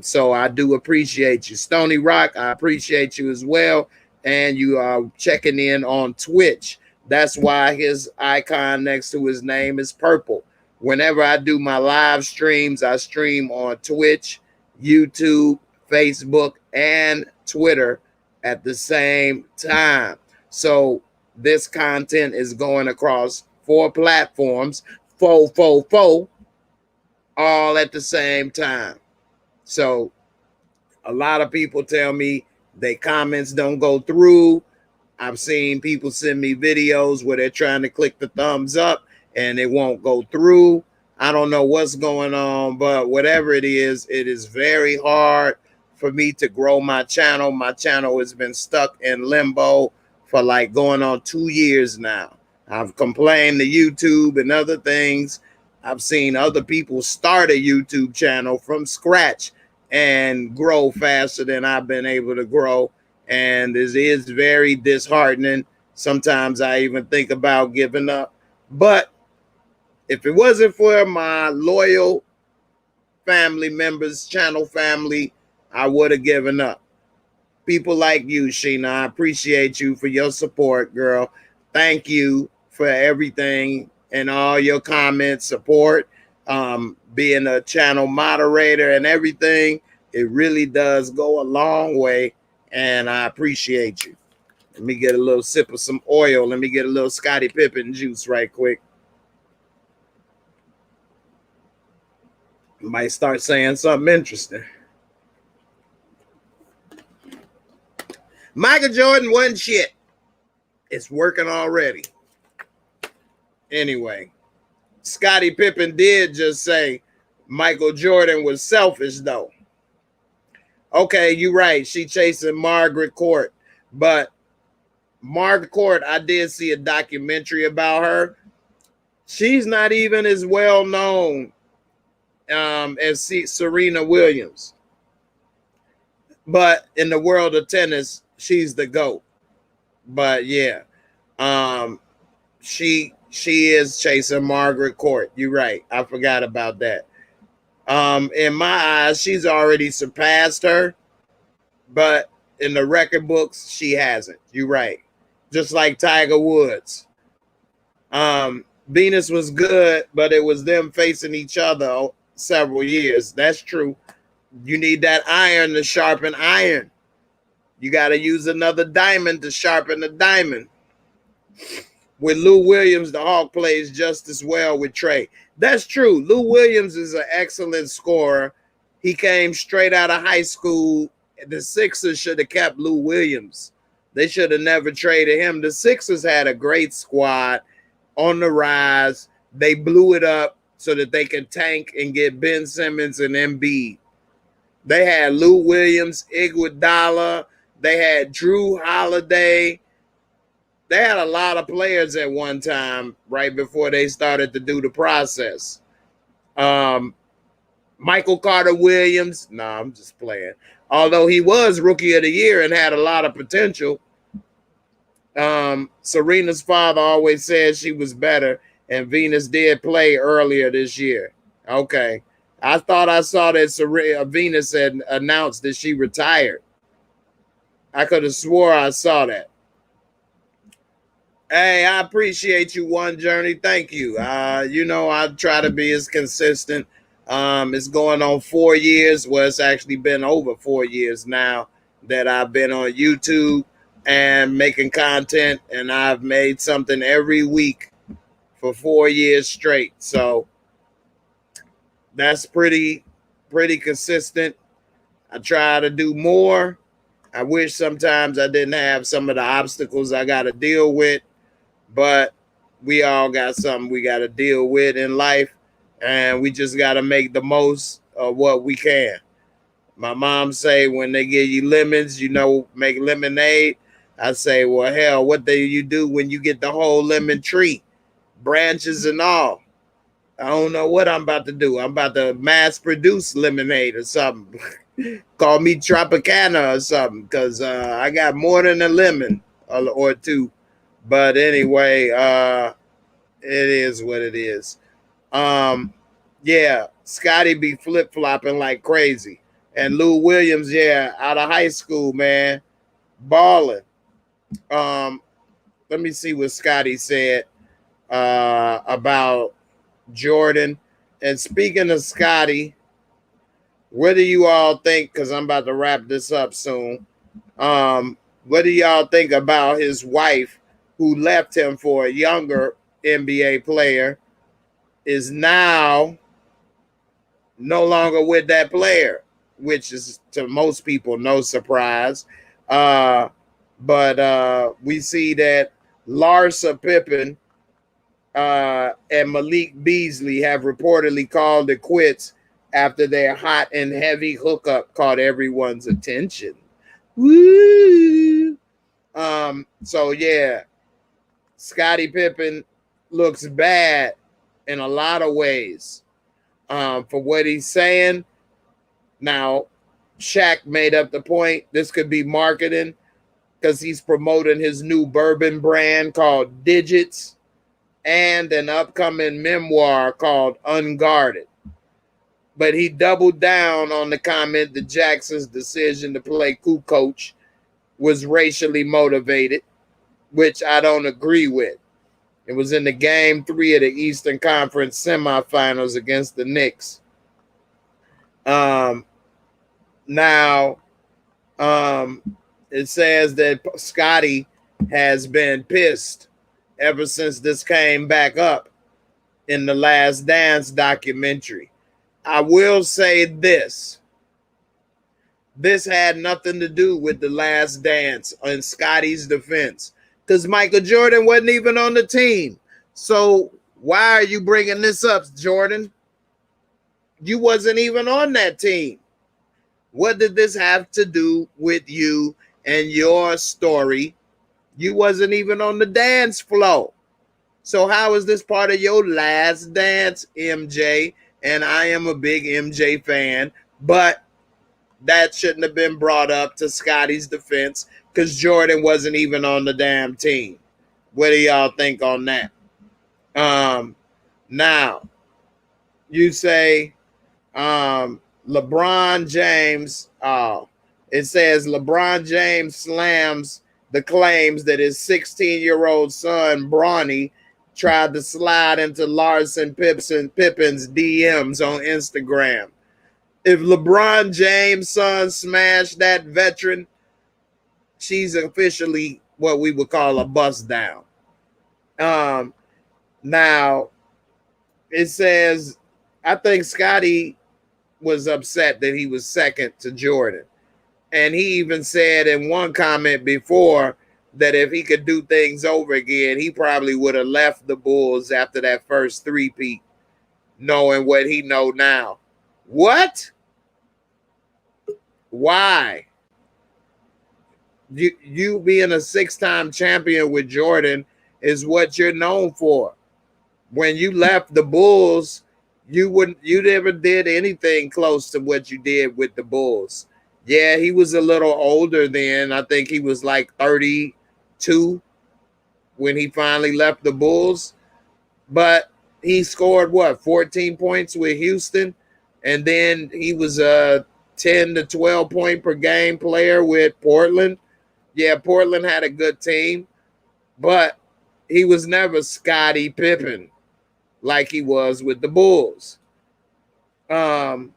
So I do appreciate you. Stony Rock, I appreciate you as well. And you are checking in on Twitch. That's why his icon next to his name is purple. Whenever I do my live streams, I stream on Twitch, YouTube, Facebook, and Twitter at the same time. So this content is going across 4 platforms, all at the same time. So a lot of people tell me their comments don't go through. I've seen people send me videos where they're trying to click the thumbs up and it won't go through. I don't know what's going on, but whatever it is very hard for me to grow my channel. My channel has been stuck in limbo for like going on 2 years now. I've complained to YouTube and other things. I've seen other people start a YouTube channel from scratch and grow faster than I've been able to grow. And it is very disheartening. Sometimes I even think about giving up. But if it wasn't for my loyal family members, channel family, I would have given up. People like you, Sheena, I appreciate you for your support, girl. Thank you for everything and all your comments, support, being a channel moderator and everything. It really does go a long way, and I appreciate you. Let me get a little sip of some oil. Let me get a little Scottie Pippen juice right quick. Might start saying something interesting. Michael Jordan wasn't shit. It's working already. Anyway, Scottie Pippen did just say Michael Jordan was selfish, though. Okay, you're right. She chasing Margaret Court. But Margaret Court, I did see a documentary about her. She's not even as well known as Serena Williams. But in the world of tennis, she's the GOAT. But yeah, she is chasing Margaret Court. You're right. I forgot about that. In my eyes, she's already surpassed her, but in the record books, she hasn't. You're right. just like Tiger Woods. Venus was good, but it was them facing each other several years. That's true. You need that iron to sharpen iron. You got to use another diamond to sharpen the diamond. With Lou Williams, the Hawk plays just as well with Trey. That's true. Lou Williams is an excellent scorer. He came straight out of high school. The Sixers should have kept Lou Williams. They should have never traded him. The Sixers had a great squad on the rise. They blew it up so that they could tank and get Ben Simmons and Embiid. They had Lou Williams, Iguodala. They had Drew Holiday. They had a lot of players at one time right before they started to do the process. Michael Carter Williams. Nah, I'm just playing. Although he was Rookie of the Year and had a lot of potential. Serena's father always said she was better, and Venus did play earlier this year. Okay. I thought I saw that Venus had announced that she retired. I could have swore I saw that. Hey, I appreciate you, One Journey. Thank you. I try to be as consistent. It's going on 4 years. Well, it's actually been over 4 years now that I've been on YouTube and making content, and I've made something every week for 4 years straight. So that's pretty consistent. I try to do more. I wish sometimes I didn't have some of the obstacles I got to deal with, but we all got something we got to deal with in life, and we just got to make the most of what we can. My mom say when they give you lemons, make lemonade. I say, well, hell, what do you do when you get the whole lemon tree, branches and all? I don't know what I'm about to do. I'm about to mass produce lemonade or something. Call me Tropicana or something, because I got more than a lemon or two. But anyway, it is what it is. Yeah, Scottie be flip-flopping like crazy. And Lou Williams, out of high school, man, balling. Let me see what Scottie said about Jordan. And speaking of Scottie, what do you all think? Because I'm about to wrap this up soon. What do y'all think about his wife, who left him for a younger NBA player, is now no longer with that player, which is to most people no surprise. But we see that Larsa Pippen and Malik Beasley have reportedly called it quits after their hot and heavy hookup caught everyone's attention. Woo! So yeah, Scottie Pippen looks bad in a lot of ways for what he's saying. Now, Shaq made up the point. This could be marketing because he's promoting his new bourbon brand called Digits and an upcoming memoir called Unguarded. But he doubled down on the comment that Jackson's decision to play Kukoc was racially motivated, which I don't agree with. It was in the Game 3 of the Eastern Conference semifinals against the Knicks. It says that Scottie has been pissed ever since this came back up in the Last Dance documentary. I will say this. This had nothing to do with the Last Dance in Scottie's defense, because Michael Jordan wasn't even on the team. So why are you bringing this up, Jordan? You wasn't even on that team. What did this have to do with you and your story? You wasn't even on the dance floor. So how is this part of your Last Dance, MJ? And I am a big MJ fan, but that shouldn't have been brought up to Scottie's defense because Jordan wasn't even on the damn team. What do y'all think on that? Now, you say LeBron James. It says LeBron James slams the claims that his 16-year-old son, Bronny, tried to slide into Larson Pippen's DMs on Instagram. If LeBron James' son smashed that veteran, she's officially what we would call a bust down. Now, it says, I think Scottie was upset that he was second to Jordan. And he even said in one comment before that if he could do things over again, he probably would have left the Bulls after that first three-peat, knowing what he know now. What? Why? You being a six-time champion with Jordan is what you're known for. When you left the Bulls, you never did anything close to what you did with the Bulls. Yeah, he was a little older then. I think he was like 32 when he finally left the Bulls. But he scored, 14 points with Houston? And then he was a 10 to 12 point per game player with Portland. Yeah, Portland had a good team. But he was never Scottie Pippen like he was with the Bulls. I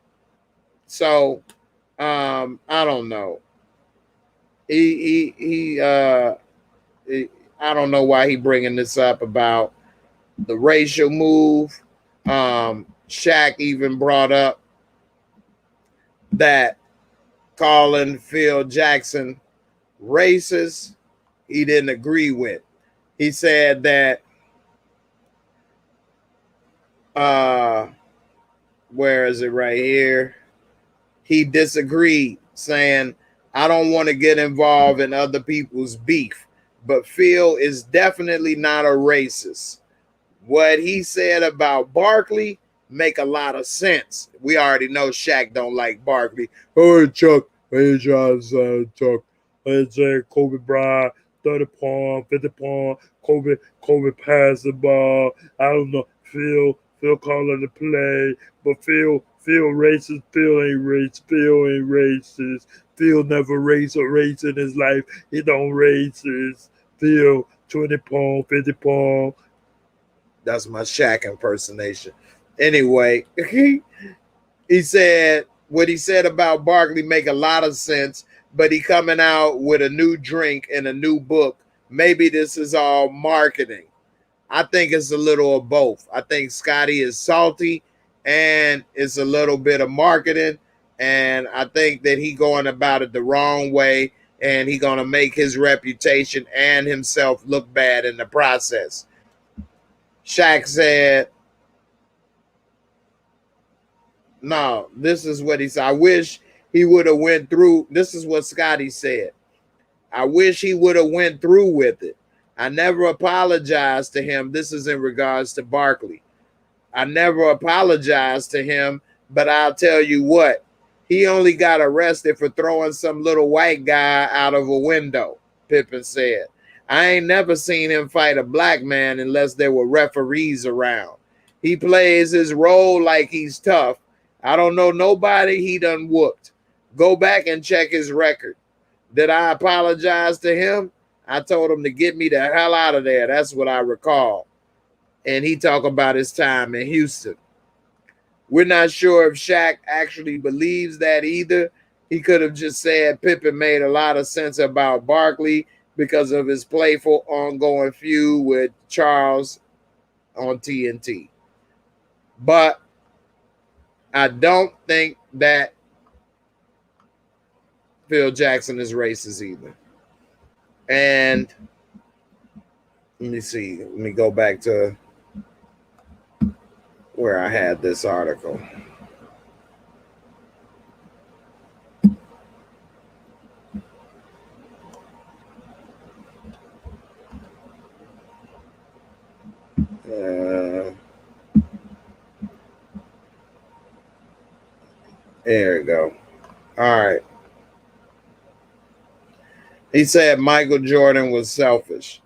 don't know. I don't know why he bringing this up about the racial move. Shaq even brought up that calling Phil Jackson racist, he didn't agree with. He said that where is it right here? He disagreed, saying, I don't want to get involved in other people's beef, but Phil is definitely not a racist. What he said about Barkley make a lot of sense. We already know Shaq don't like Barkley. Oh, Chuck, hey, Chuck. Let's say Kobe Bryant, 30 points, 50 points. Kobe passed the ball. I don't know. Phil calling the play, but Phil racist. Phil ain't racist. Phil never raced a race in his life. He don't racist. Phil 20 points, 50 points. That's my Shaq impersonation. Anyway, he said what he said about Barkley make a lot of sense, but he coming out with a new drink and a new book. Maybe this is all marketing. I think it's a little of both. I think Scottie is salty and it's a little bit of marketing. And I think that he going about it the wrong way and he going to make his reputation and himself look bad in the process. Shaq said, no, this is what he said. I wish he would have went through. This is what Scottie said. I wish he would have went through with it. I never apologized to him. This is in regards to Barkley. I never apologized to him, but I'll tell you what, he only got arrested for throwing some little white guy out of a window, Pippen said. I ain't never seen him fight a black man unless there were referees around. He plays his role like he's tough. I don't know nobody he done whooped. Go back and check his record. Did I apologize to him? I told him to get me the hell out of there. That's what I recall. And he talked about his time in Houston. We're not sure if Shaq actually believes that either. He could have just said Pippen made a lot of sense about Barkley because of his playful ongoing feud with Charles on TNT. But I don't think that Phil Jackson is racist either. And let me see. Let me go back to where I had this article. There we go. All right. He said Michael Jordan was selfish.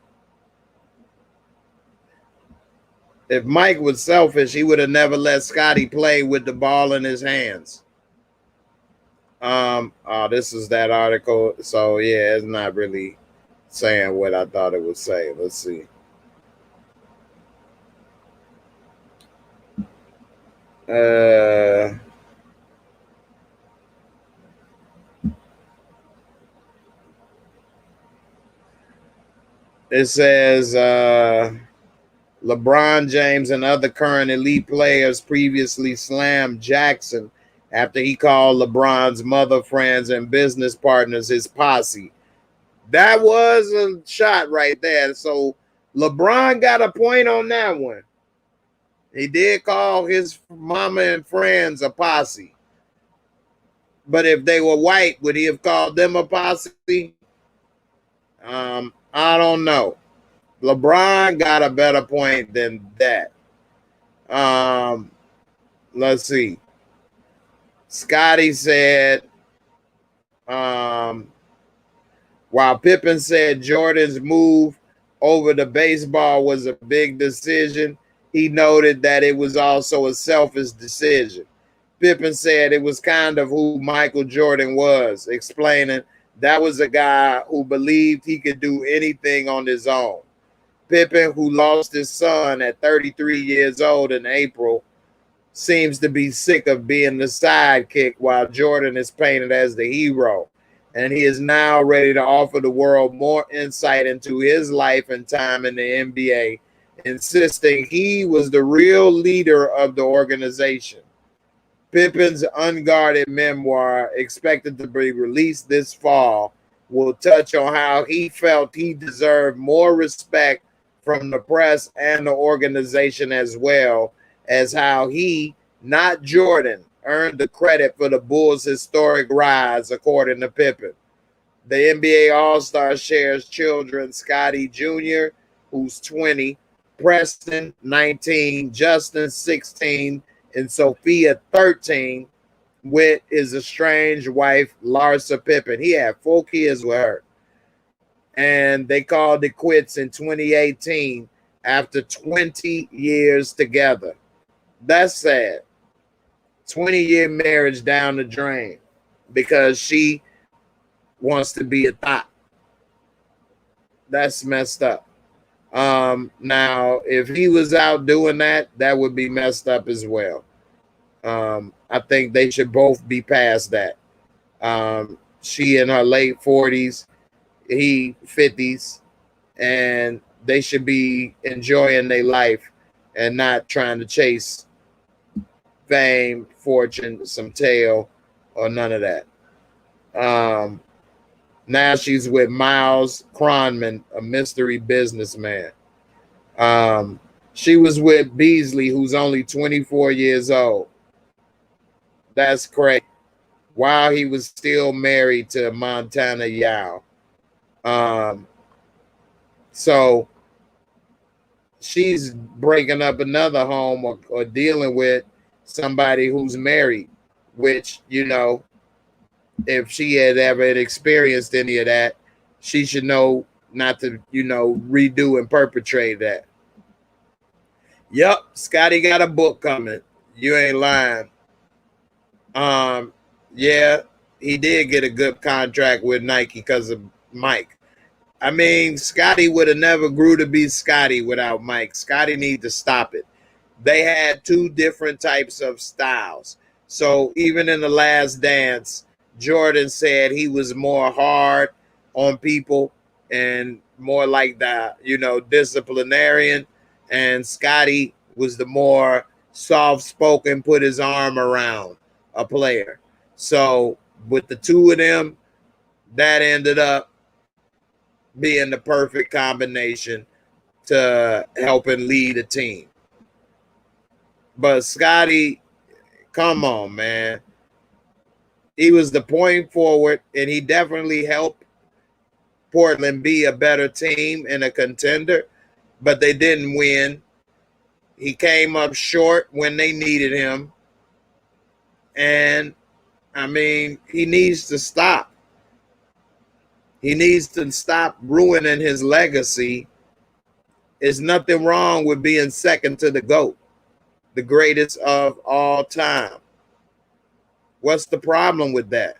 If Mike was selfish, he would have never let Scottie play with the ball in his hands. This is that article. So yeah, it's not really saying what I thought it would say. Let's see. It says LeBron James and other current elite players previously slammed Jackson after he called LeBron's mother, friends, and business partners his posse. That was a shot right there. So LeBron got a point on that one. He did call his mama and friends a posse. But if they were white, would he have called them a posse? I don't know. LeBron got a better point than that. Let's see. Scottie said, while Pippen said Jordan's move over the baseball was a big decision, he noted that it was also a selfish decision. Pippen said it was kind of who Michael Jordan was, explaining that was a guy who believed he could do anything on his own. Pippen, who lost his son at 33 years old in April, seems to be sick of being the sidekick while Jordan is painted as the hero. And he is now ready to offer the world more insight into his life and time in the NBA, insisting he was the real leader of the organization. Pippen's unguarded memoir, expected to be released this fall, will touch on how he felt he deserved more respect from the press and the organization, as well as how he, not Jordan, earned the credit for the Bulls' historic rise, according to Pippen. The NBA All-Star shares children Scottie Jr., who's 20, Preston, 19, Justin, 16, and Sophia, 13, with his estranged wife, Larsa Pippen. He had 4 kids with her. And they called it quits in 2018 after 20 years together. That's sad. 20-year marriage down the drain because she wants to be a thot. That's messed up. Now, if he was out doing that, that would be messed up as well. I think they should both be past that. She in her late 40s, he 50s, and they should be enjoying their life and not trying to chase fame, fortune, some tail, or none of that. Now she's with Miles Kronman, a mystery businessman. She was with Beasley, who's only 24 years old. That's crazy. While he was still married to Montana Yao. So she's breaking up another home or dealing with somebody who's married, which, you know, if she had ever experienced any of that, she should know not to, you know, redo and perpetrate that. Yep, Scottie got a book coming. You ain't lying. Yeah, he did get a good contract with Nike because of Mike. I mean, Scottie would have never grew to be Scottie without Mike. Scottie need to stop it. They had 2 different types of styles. So even in The Last Dance, Jordan said he was more hard on people and more like the, you know, disciplinarian. And Scottie was the more soft-spoken, put his arm around a player. So with the 2 of them, that ended up being the perfect combination to helping lead a team. But Scottie, come on, man. He was the point forward, and he definitely helped Portland be a better team and a contender, but they didn't win. He came up short when they needed him. And, I mean, he needs to stop. He needs to stop ruining his legacy. There's nothing wrong with being second to the GOAT, the greatest of all time. What's the problem with that?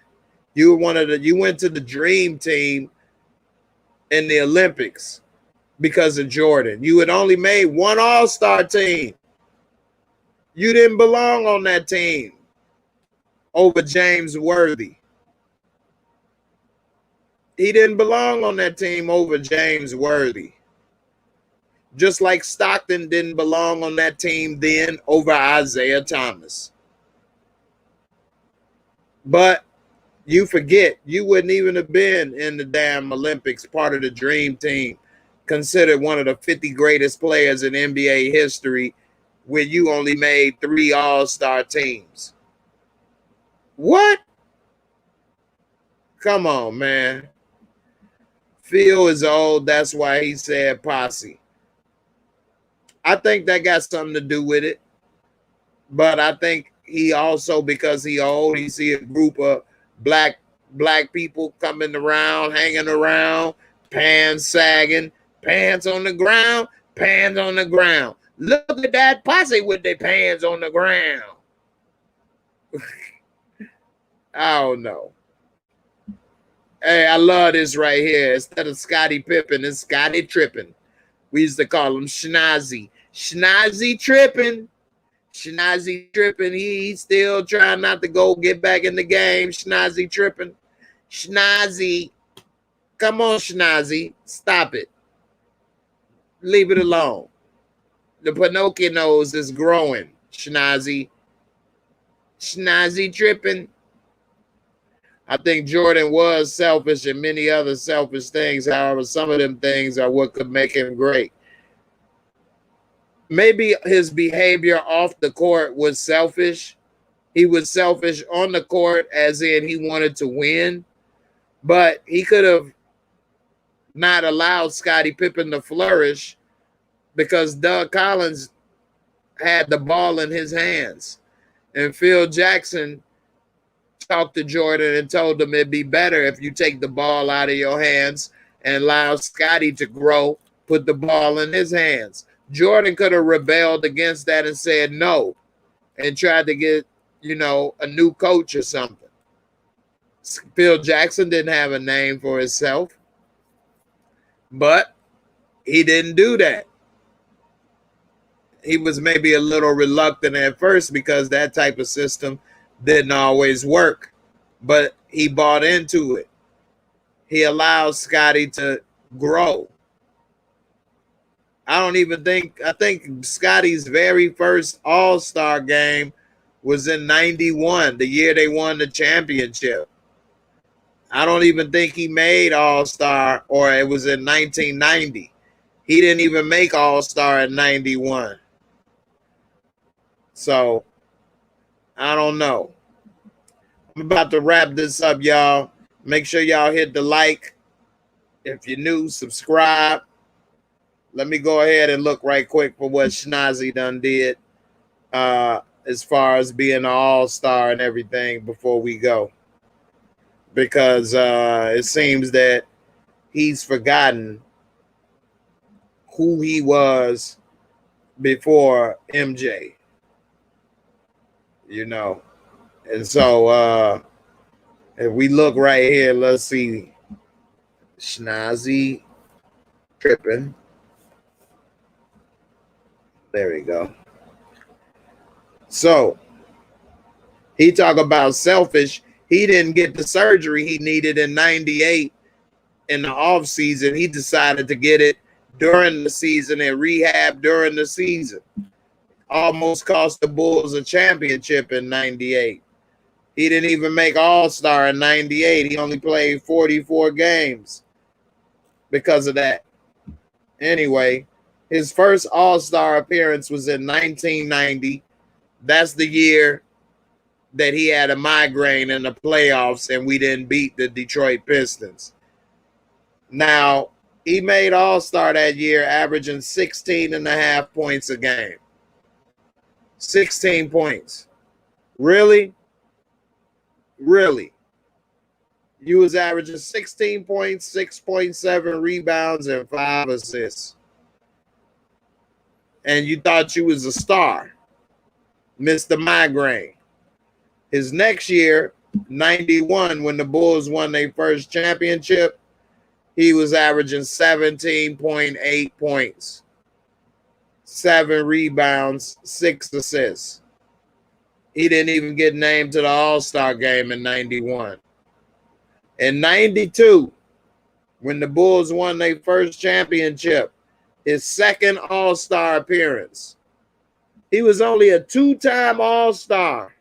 You went to the dream team in the Olympics because of Jordan. You had only made one All-Star team. You didn't belong on that team over James Worthy. He didn't belong on that team over James Worthy. Just like Stockton didn't belong on that team then over Isaiah Thomas. But you forget, you wouldn't even have been in the damn Olympics, part of the dream team, considered one of the 50 greatest players in NBA history, when you only made 3 All-Star teams. What? Come on, man. Phil is old. That's why he said posse. I think that got something to do with it. But I think he also, because he old, he see a group of black people coming around, hanging around, pants sagging, pants on the ground, pants on the ground. Look at that posse with their pants on the ground. I don't know. Hey, I love this right here. Instead of Scottie Pippen, it's Scottie Trippin'. We used to call him Schnazzy. Schnazzy Trippin'. Schnazzy Trippin'. He's still trying not to go get back in the game. Schnazzy Trippin'. Schnazzy. Come on, Schnazzy. Stop it. Leave it alone. The Pinocchio nose is growing. Schnazzy. Schnazzy Trippin'. I think Jordan was selfish and many other selfish things. However, some of them things are what could make him great. Maybe his behavior off the court was selfish. He was selfish on the court, as in he wanted to win. But he could have not allowed Scottie Pippen to flourish because Doug Collins had the ball in his hands. And Phil Jackson talked to Jordan and told him it'd be better if you take the ball out of your hands and allow Scottie to grow, put the ball in his hands. Jordan could have rebelled against that and said no and tried to get, a new coach or something. Phil Jackson didn't have a name for himself, but he didn't do that. He was maybe a little reluctant at first because that type of system didn't always work, but he bought into it. He allowed Scottie to grow. I think Scottie's very first All-Star game was in 91, the year they won the championship. I don't even think he made All-Star, or it was in 1990. He didn't even make All-Star in 91. So, I don't know. I'm about to wrap this up, y'all. Make sure y'all hit the like. If you're new, subscribe. Let me go ahead and look right quick for what Schnazzy done did as far as being an all-star and everything before we go. Because it seems that he's forgotten who he was before MJ. And so if we look right here, let's see. Schnazzy Trippin'. There we go. So he talk about selfish. He didn't get the surgery he needed in 98 in the off season. He decided to get it during the season and rehab during the season. Almost cost the Bulls a championship in 98. He didn't even make All-Star in 98. He only played 44 games because of that. Anyway, his first All-Star appearance was in 1990. That's the year that he had a migraine in the playoffs and we didn't beat the Detroit Pistons. Now, he made All-Star that year, averaging 16.5 points a game. 16 points. Really? Really? You was averaging 16 points, 6.7 rebounds, and 5 assists. And you thought you was a star. Mr. Migraine. His next year, 91, when the Bulls won their first championship, he was averaging 17.8 points, 7 rebounds, 6 assists. He didn't even get named to the All-Star game in 91. In 92, when the Bulls won their first championship, his second All-Star appearance, he was only a 2-time All-Star.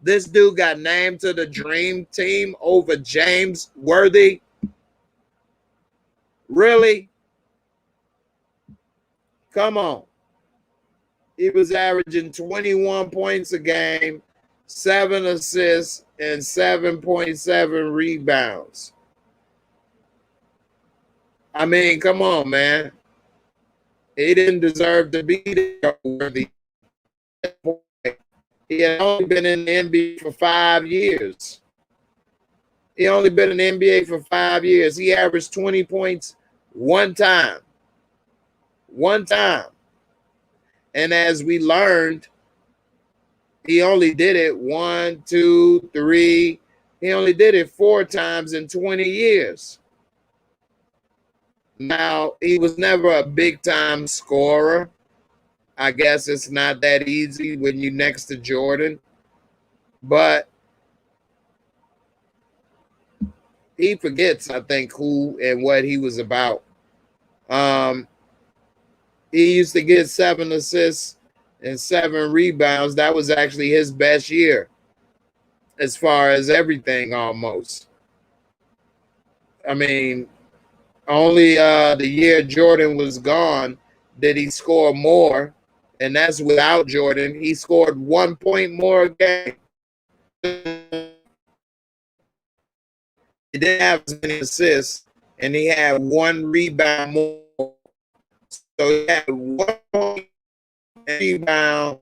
This dude got named to the Dream Team over James Worthy. Really? Come on. He was averaging 21 points a game, 7 assists, and 7.7 rebounds. I mean, come on, man. He didn't deserve to be there worthy. He had only been in the NBA for 5 years. He only been in the NBA for 5 years. He averaged 20 points one time. One time. And as we learned, he only did it 1, 2, 3. He only did it 4 times in 20 years. Now, he was never a big-time scorer. I guess it's not that easy when you're next to Jordan. But he forgets, I think, who and what he was about. He used to get 7 assists and 7 rebounds. That was actually his best year as far as everything almost. I mean, only the year Jordan was gone did he score more, and that's without Jordan. He scored 1 point more a game. He didn't have as many assists, and he had 1 rebound more. So he had 1 point rebound,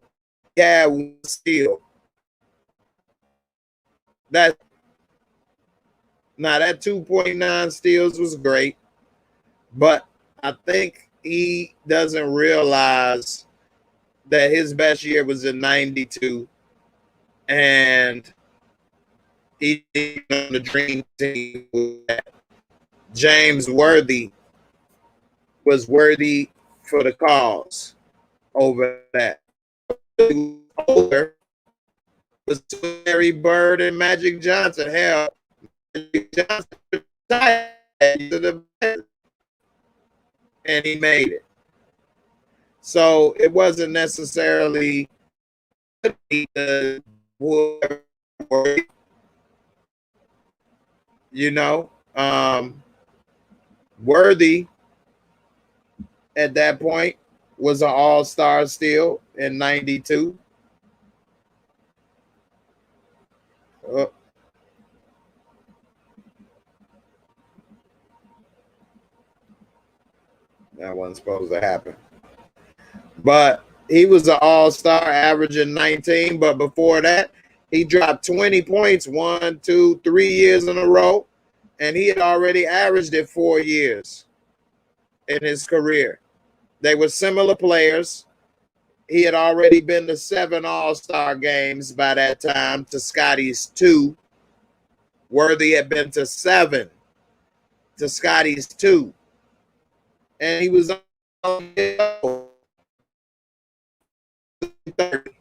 he had 1 steal. That 2.9 steals was great, but I think he doesn't realize that his best year was in 92, and he on the Dream Team with that. James Worthy was worthy for the cause over that. Older was Larry Bird and Magic Johnson. Hell, Magic Johnson retired to the best, and he made it. So it wasn't necessarily the Worthy at that point was an all-star still in 92. That wasn't supposed to happen. But he was an all-star averaging 19. But before that, he dropped 20 points 1, 2, 3 years in a row. And he had already averaged it 4 years in his career. They were similar players. He had already been to 7 all-star games by that time to Scottie's 2. Worthy had been to 7 to Scottie's 2. And he was on 30.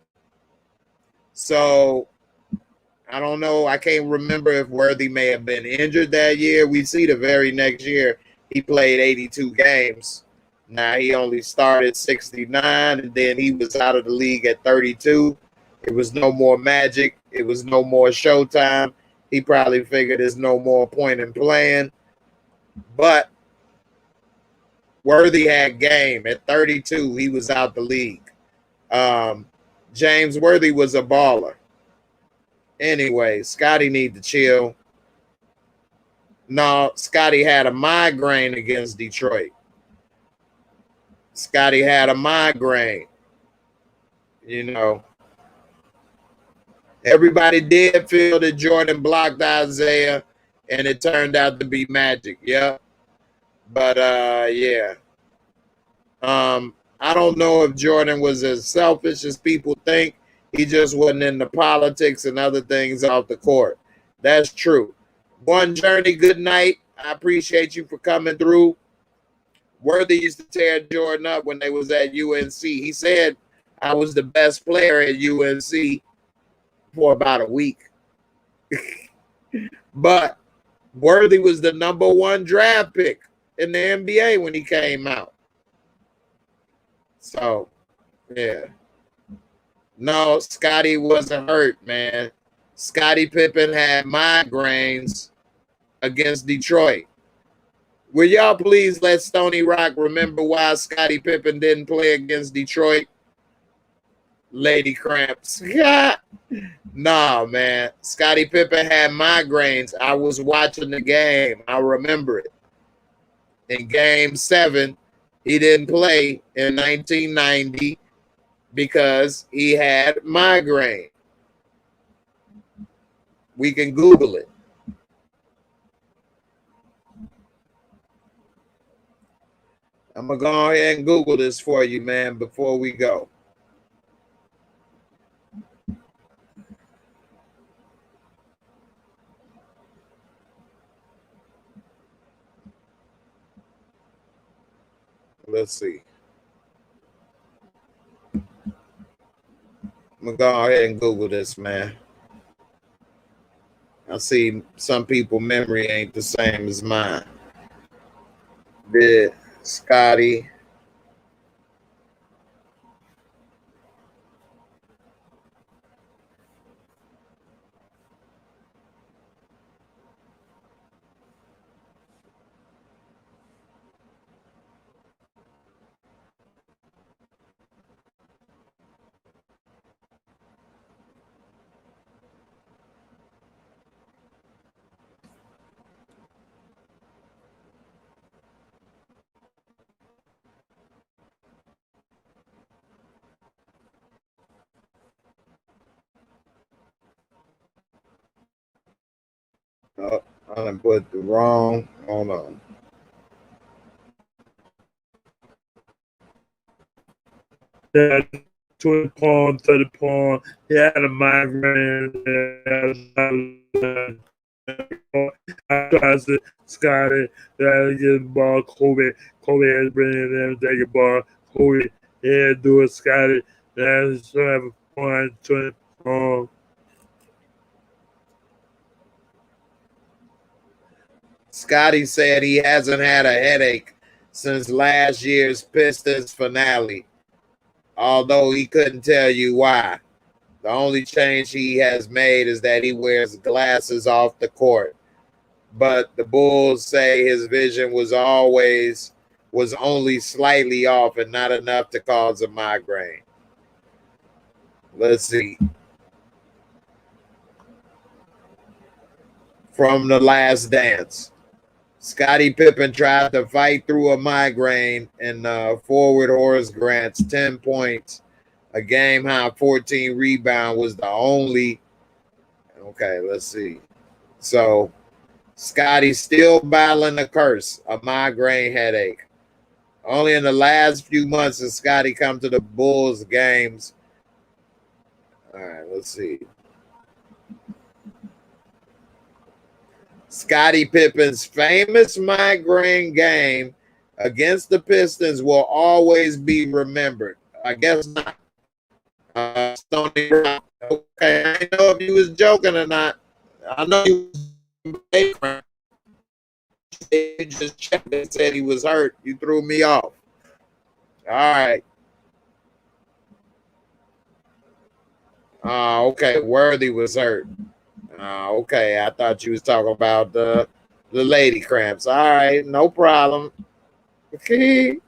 So I don't know. I can't remember if Worthy may have been injured that year. We see the very next year he played 82 games. Now he only started 69, and then he was out of the league at 32. It was no more Magic. It was no more Showtime. He probably figured there's no more point in playing. But Worthy had game. At 32, he was out the league. James Worthy was a baller. Anyway, Scottie need to chill. No, Scottie had a migraine against Detroit. Scottie had a migraine. Everybody did feel that Jordan blocked Isaiah, and it turned out to be Magic. Yeah. But, yeah. I don't know if Jordan was as selfish as people think. He just wasn't into politics and other things off the court. That's true. One Journey, good night. I appreciate you for coming through. Worthy used to tear Jordan up when they was at UNC. He said I was the best player at UNC for about a week. But Worthy was the #1 draft pick in the NBA when he came out. So, yeah. No, Scottie wasn't hurt, man. Scottie Pippen had migraines against Detroit. Will y'all please let Stony Rock remember why Scottie Pippen didn't play against Detroit? Lady cramps. Yeah. Nah, man. Scottie Pippen had migraines. I was watching the game. I remember it. In game 7, he didn't play in 1990 because he had migraine. We can Google it. I'm going to go ahead and Google this for you, man, before we go. Let's see. I'm going to go ahead and Google this, man. I see some people memory ain't the same as mine. Did Scottie I done put the wrong, hold on. That 20 pound, 30 pound, he had a migraine. I tried to Scottie, that get the ball, Kobe has been in there and take a ball, Kobe, yeah, do it, Scottie, that's have a point, 20 pound. Scottie said he hasn't had a headache since last year's Pistons finale, although he couldn't tell you why. The only change he has made is that he wears glasses off the court. But the Bulls say his vision was only slightly off and not enough to cause a migraine. Let's see. From The Last Dance. Scottie Pippen tried to fight through a migraine, and forward Horace Grant's 10 points, a game high 14 rebound was the only. Okay, let's see. So Scottie's still battling a curse, a migraine headache. Only in the last few months has Scottie come to the Bulls games. All right, let's see. Scottie Pippen's famous migraine game against the Pistons will always be remembered. I guess not. Stony Rock. Okay, I didn't know if you was joking or not. I know you just checked and said he was hurt. You threw me off. All right. Okay. Worthy was hurt. Okay. I thought you was talking about the lady cramps. All right. No problem. Okay.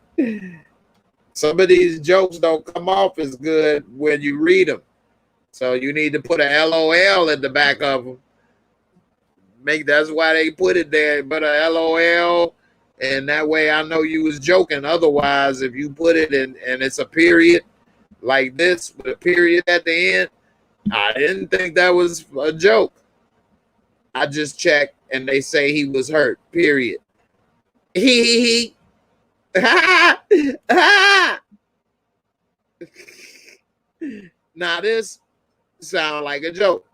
Some of these jokes don't come off as good when you read them. So you need to put a LOL in the back of them. That's why they put it there. But a LOL, and that way I know you was joking. Otherwise, if you put it in and it's a period like this with a period at the end, I didn't think that was a joke. I just checked and they say he was hurt. Period. He. Now this sound like a joke.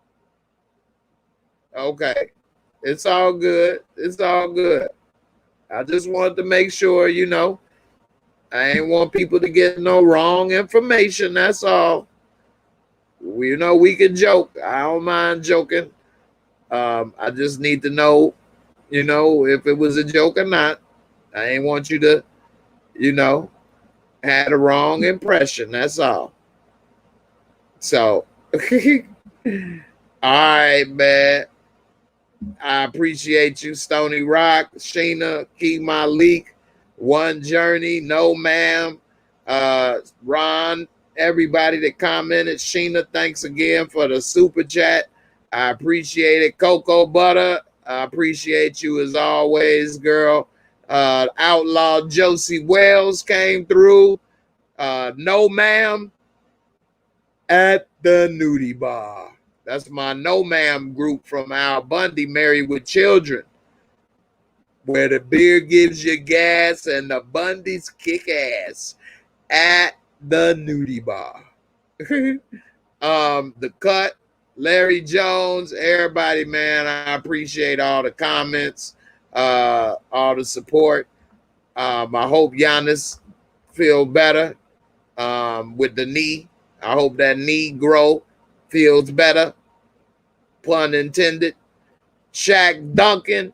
Okay. It's all good. It's all good. I just wanted to make sure, I ain't want people to get no wrong information. That's all. We can joke. I don't mind joking. I just need to know, if it was a joke or not. I ain't want you to, had a wrong impression. That's all. So, all right, man. I appreciate you, Stony Rock, Sheena, Key Malik, One Journey, No Ma'am, Ron, everybody that commented. Sheena, thanks again for the super chat. I appreciate it. Cocoa Butter, I appreciate you as always, girl. Outlaw Josie Wells came through. No Ma'am at the Nudie Bar. That's my No Ma'am group from Al Bundy, Married with Children, where the beer gives you gas and the Bundys kick ass at the Nudie Bar. The Cut, Larry Jones, everybody, man, I appreciate all the comments, all the support. I hope Giannis feel better with the knee. I hope that knee feels better, pun intended. Shaq Duncan,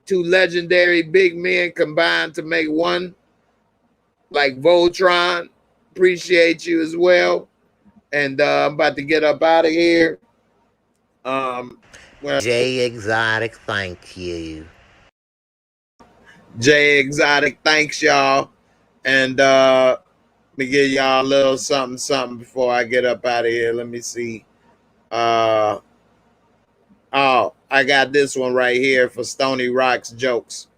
two legendary big men combined to make one, like Voltron. Appreciate you as well. And I'm about to get up out of here. Jay Exotic, thank you. Jay Exotic, thanks y'all. And let me give y'all a little something before I get up out of here. Let me see. I got this one right here for Stony Rock's jokes.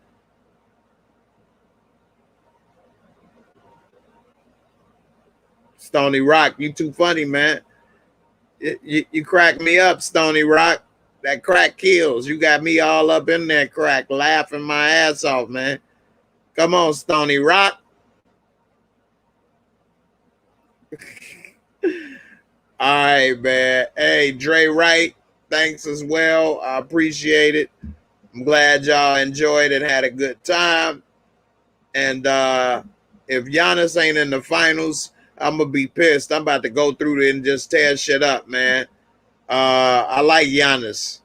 Stony Rock, you too funny, man. You crack me up, Stony Rock. That crack kills. You got me all up in that crack, laughing my ass off, man. Come on, Stony Rock. All right, man. Hey, Dre Wright, thanks as well. I appreciate it. I'm glad y'all enjoyed it, had a good time. And if Giannis ain't in the finals, I'm going to be pissed. I'm about to go through it and just tear shit up, man. I like Giannis.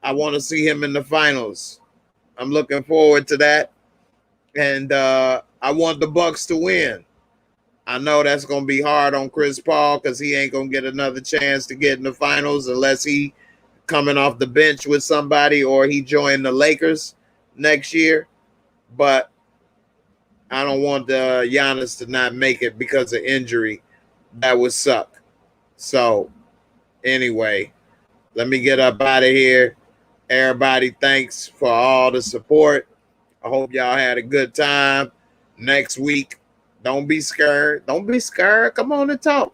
I want to see him in the finals. I'm looking forward to that. And I want the Bucks to win. I know that's going to be hard on Chris Paul because he ain't going to get another chance to get in the finals unless he coming off the bench with somebody or he joined the Lakers next year. But I don't want Giannis to not make it because of injury. That would suck. So anyway, let me get up out of here. Everybody, thanks for all the support. I hope y'all had a good time. Next week, don't be scared. Don't be scared. Come on and talk.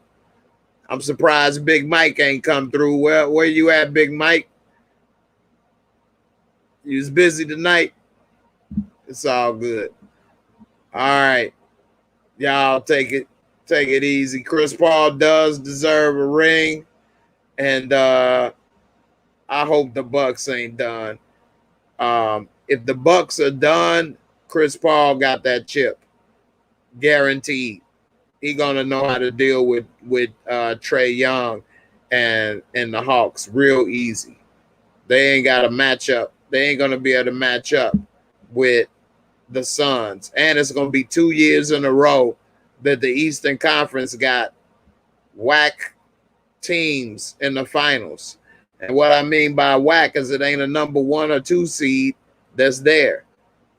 I'm surprised Big Mike ain't come through. Where you at, Big Mike? You was busy tonight. It's all good. All right. Y'all take it easy. Chris Paul does deserve a ring. And I hope the Bucks ain't done. If the Bucks are done, Chris Paul got that chip. Guaranteed. He gonna know how to deal with Trae Young and the Hawks real easy. They ain't got a matchup. They ain't gonna be able to match up with the Suns. And it's gonna be 2 years in a row that the Eastern Conference got whack teams in the finals. And what I mean by whack is it ain't a number 1 or 2 seed that's there.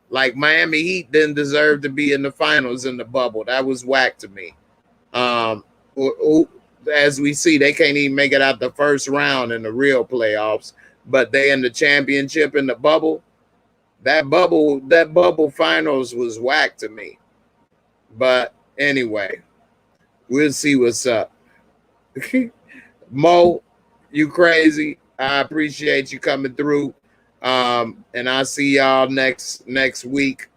Like Miami Heat didn't deserve to be in the finals in the bubble. That was whack to me. As we see, they can't even make it out the first round in the real playoffs, but they in the championship in the bubble. That bubble finals was whack to me. But anyway, we'll see what's up. Mo, you crazy. I appreciate you coming through. And I'll see y'all next week.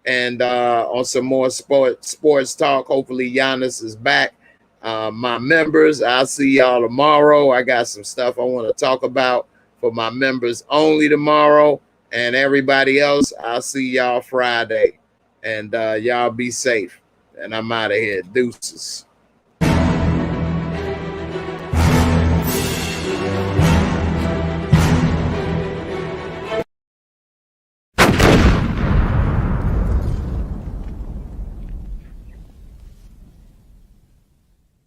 And on some more sports talk. Hopefully Giannis is back. My members, I'll see y'all tomorrow. I got some stuff I want to talk about for for my members only tomorrow. And everybody else, I'll see y'all Friday. And y'all be safe. And I'm out of here. Deuces.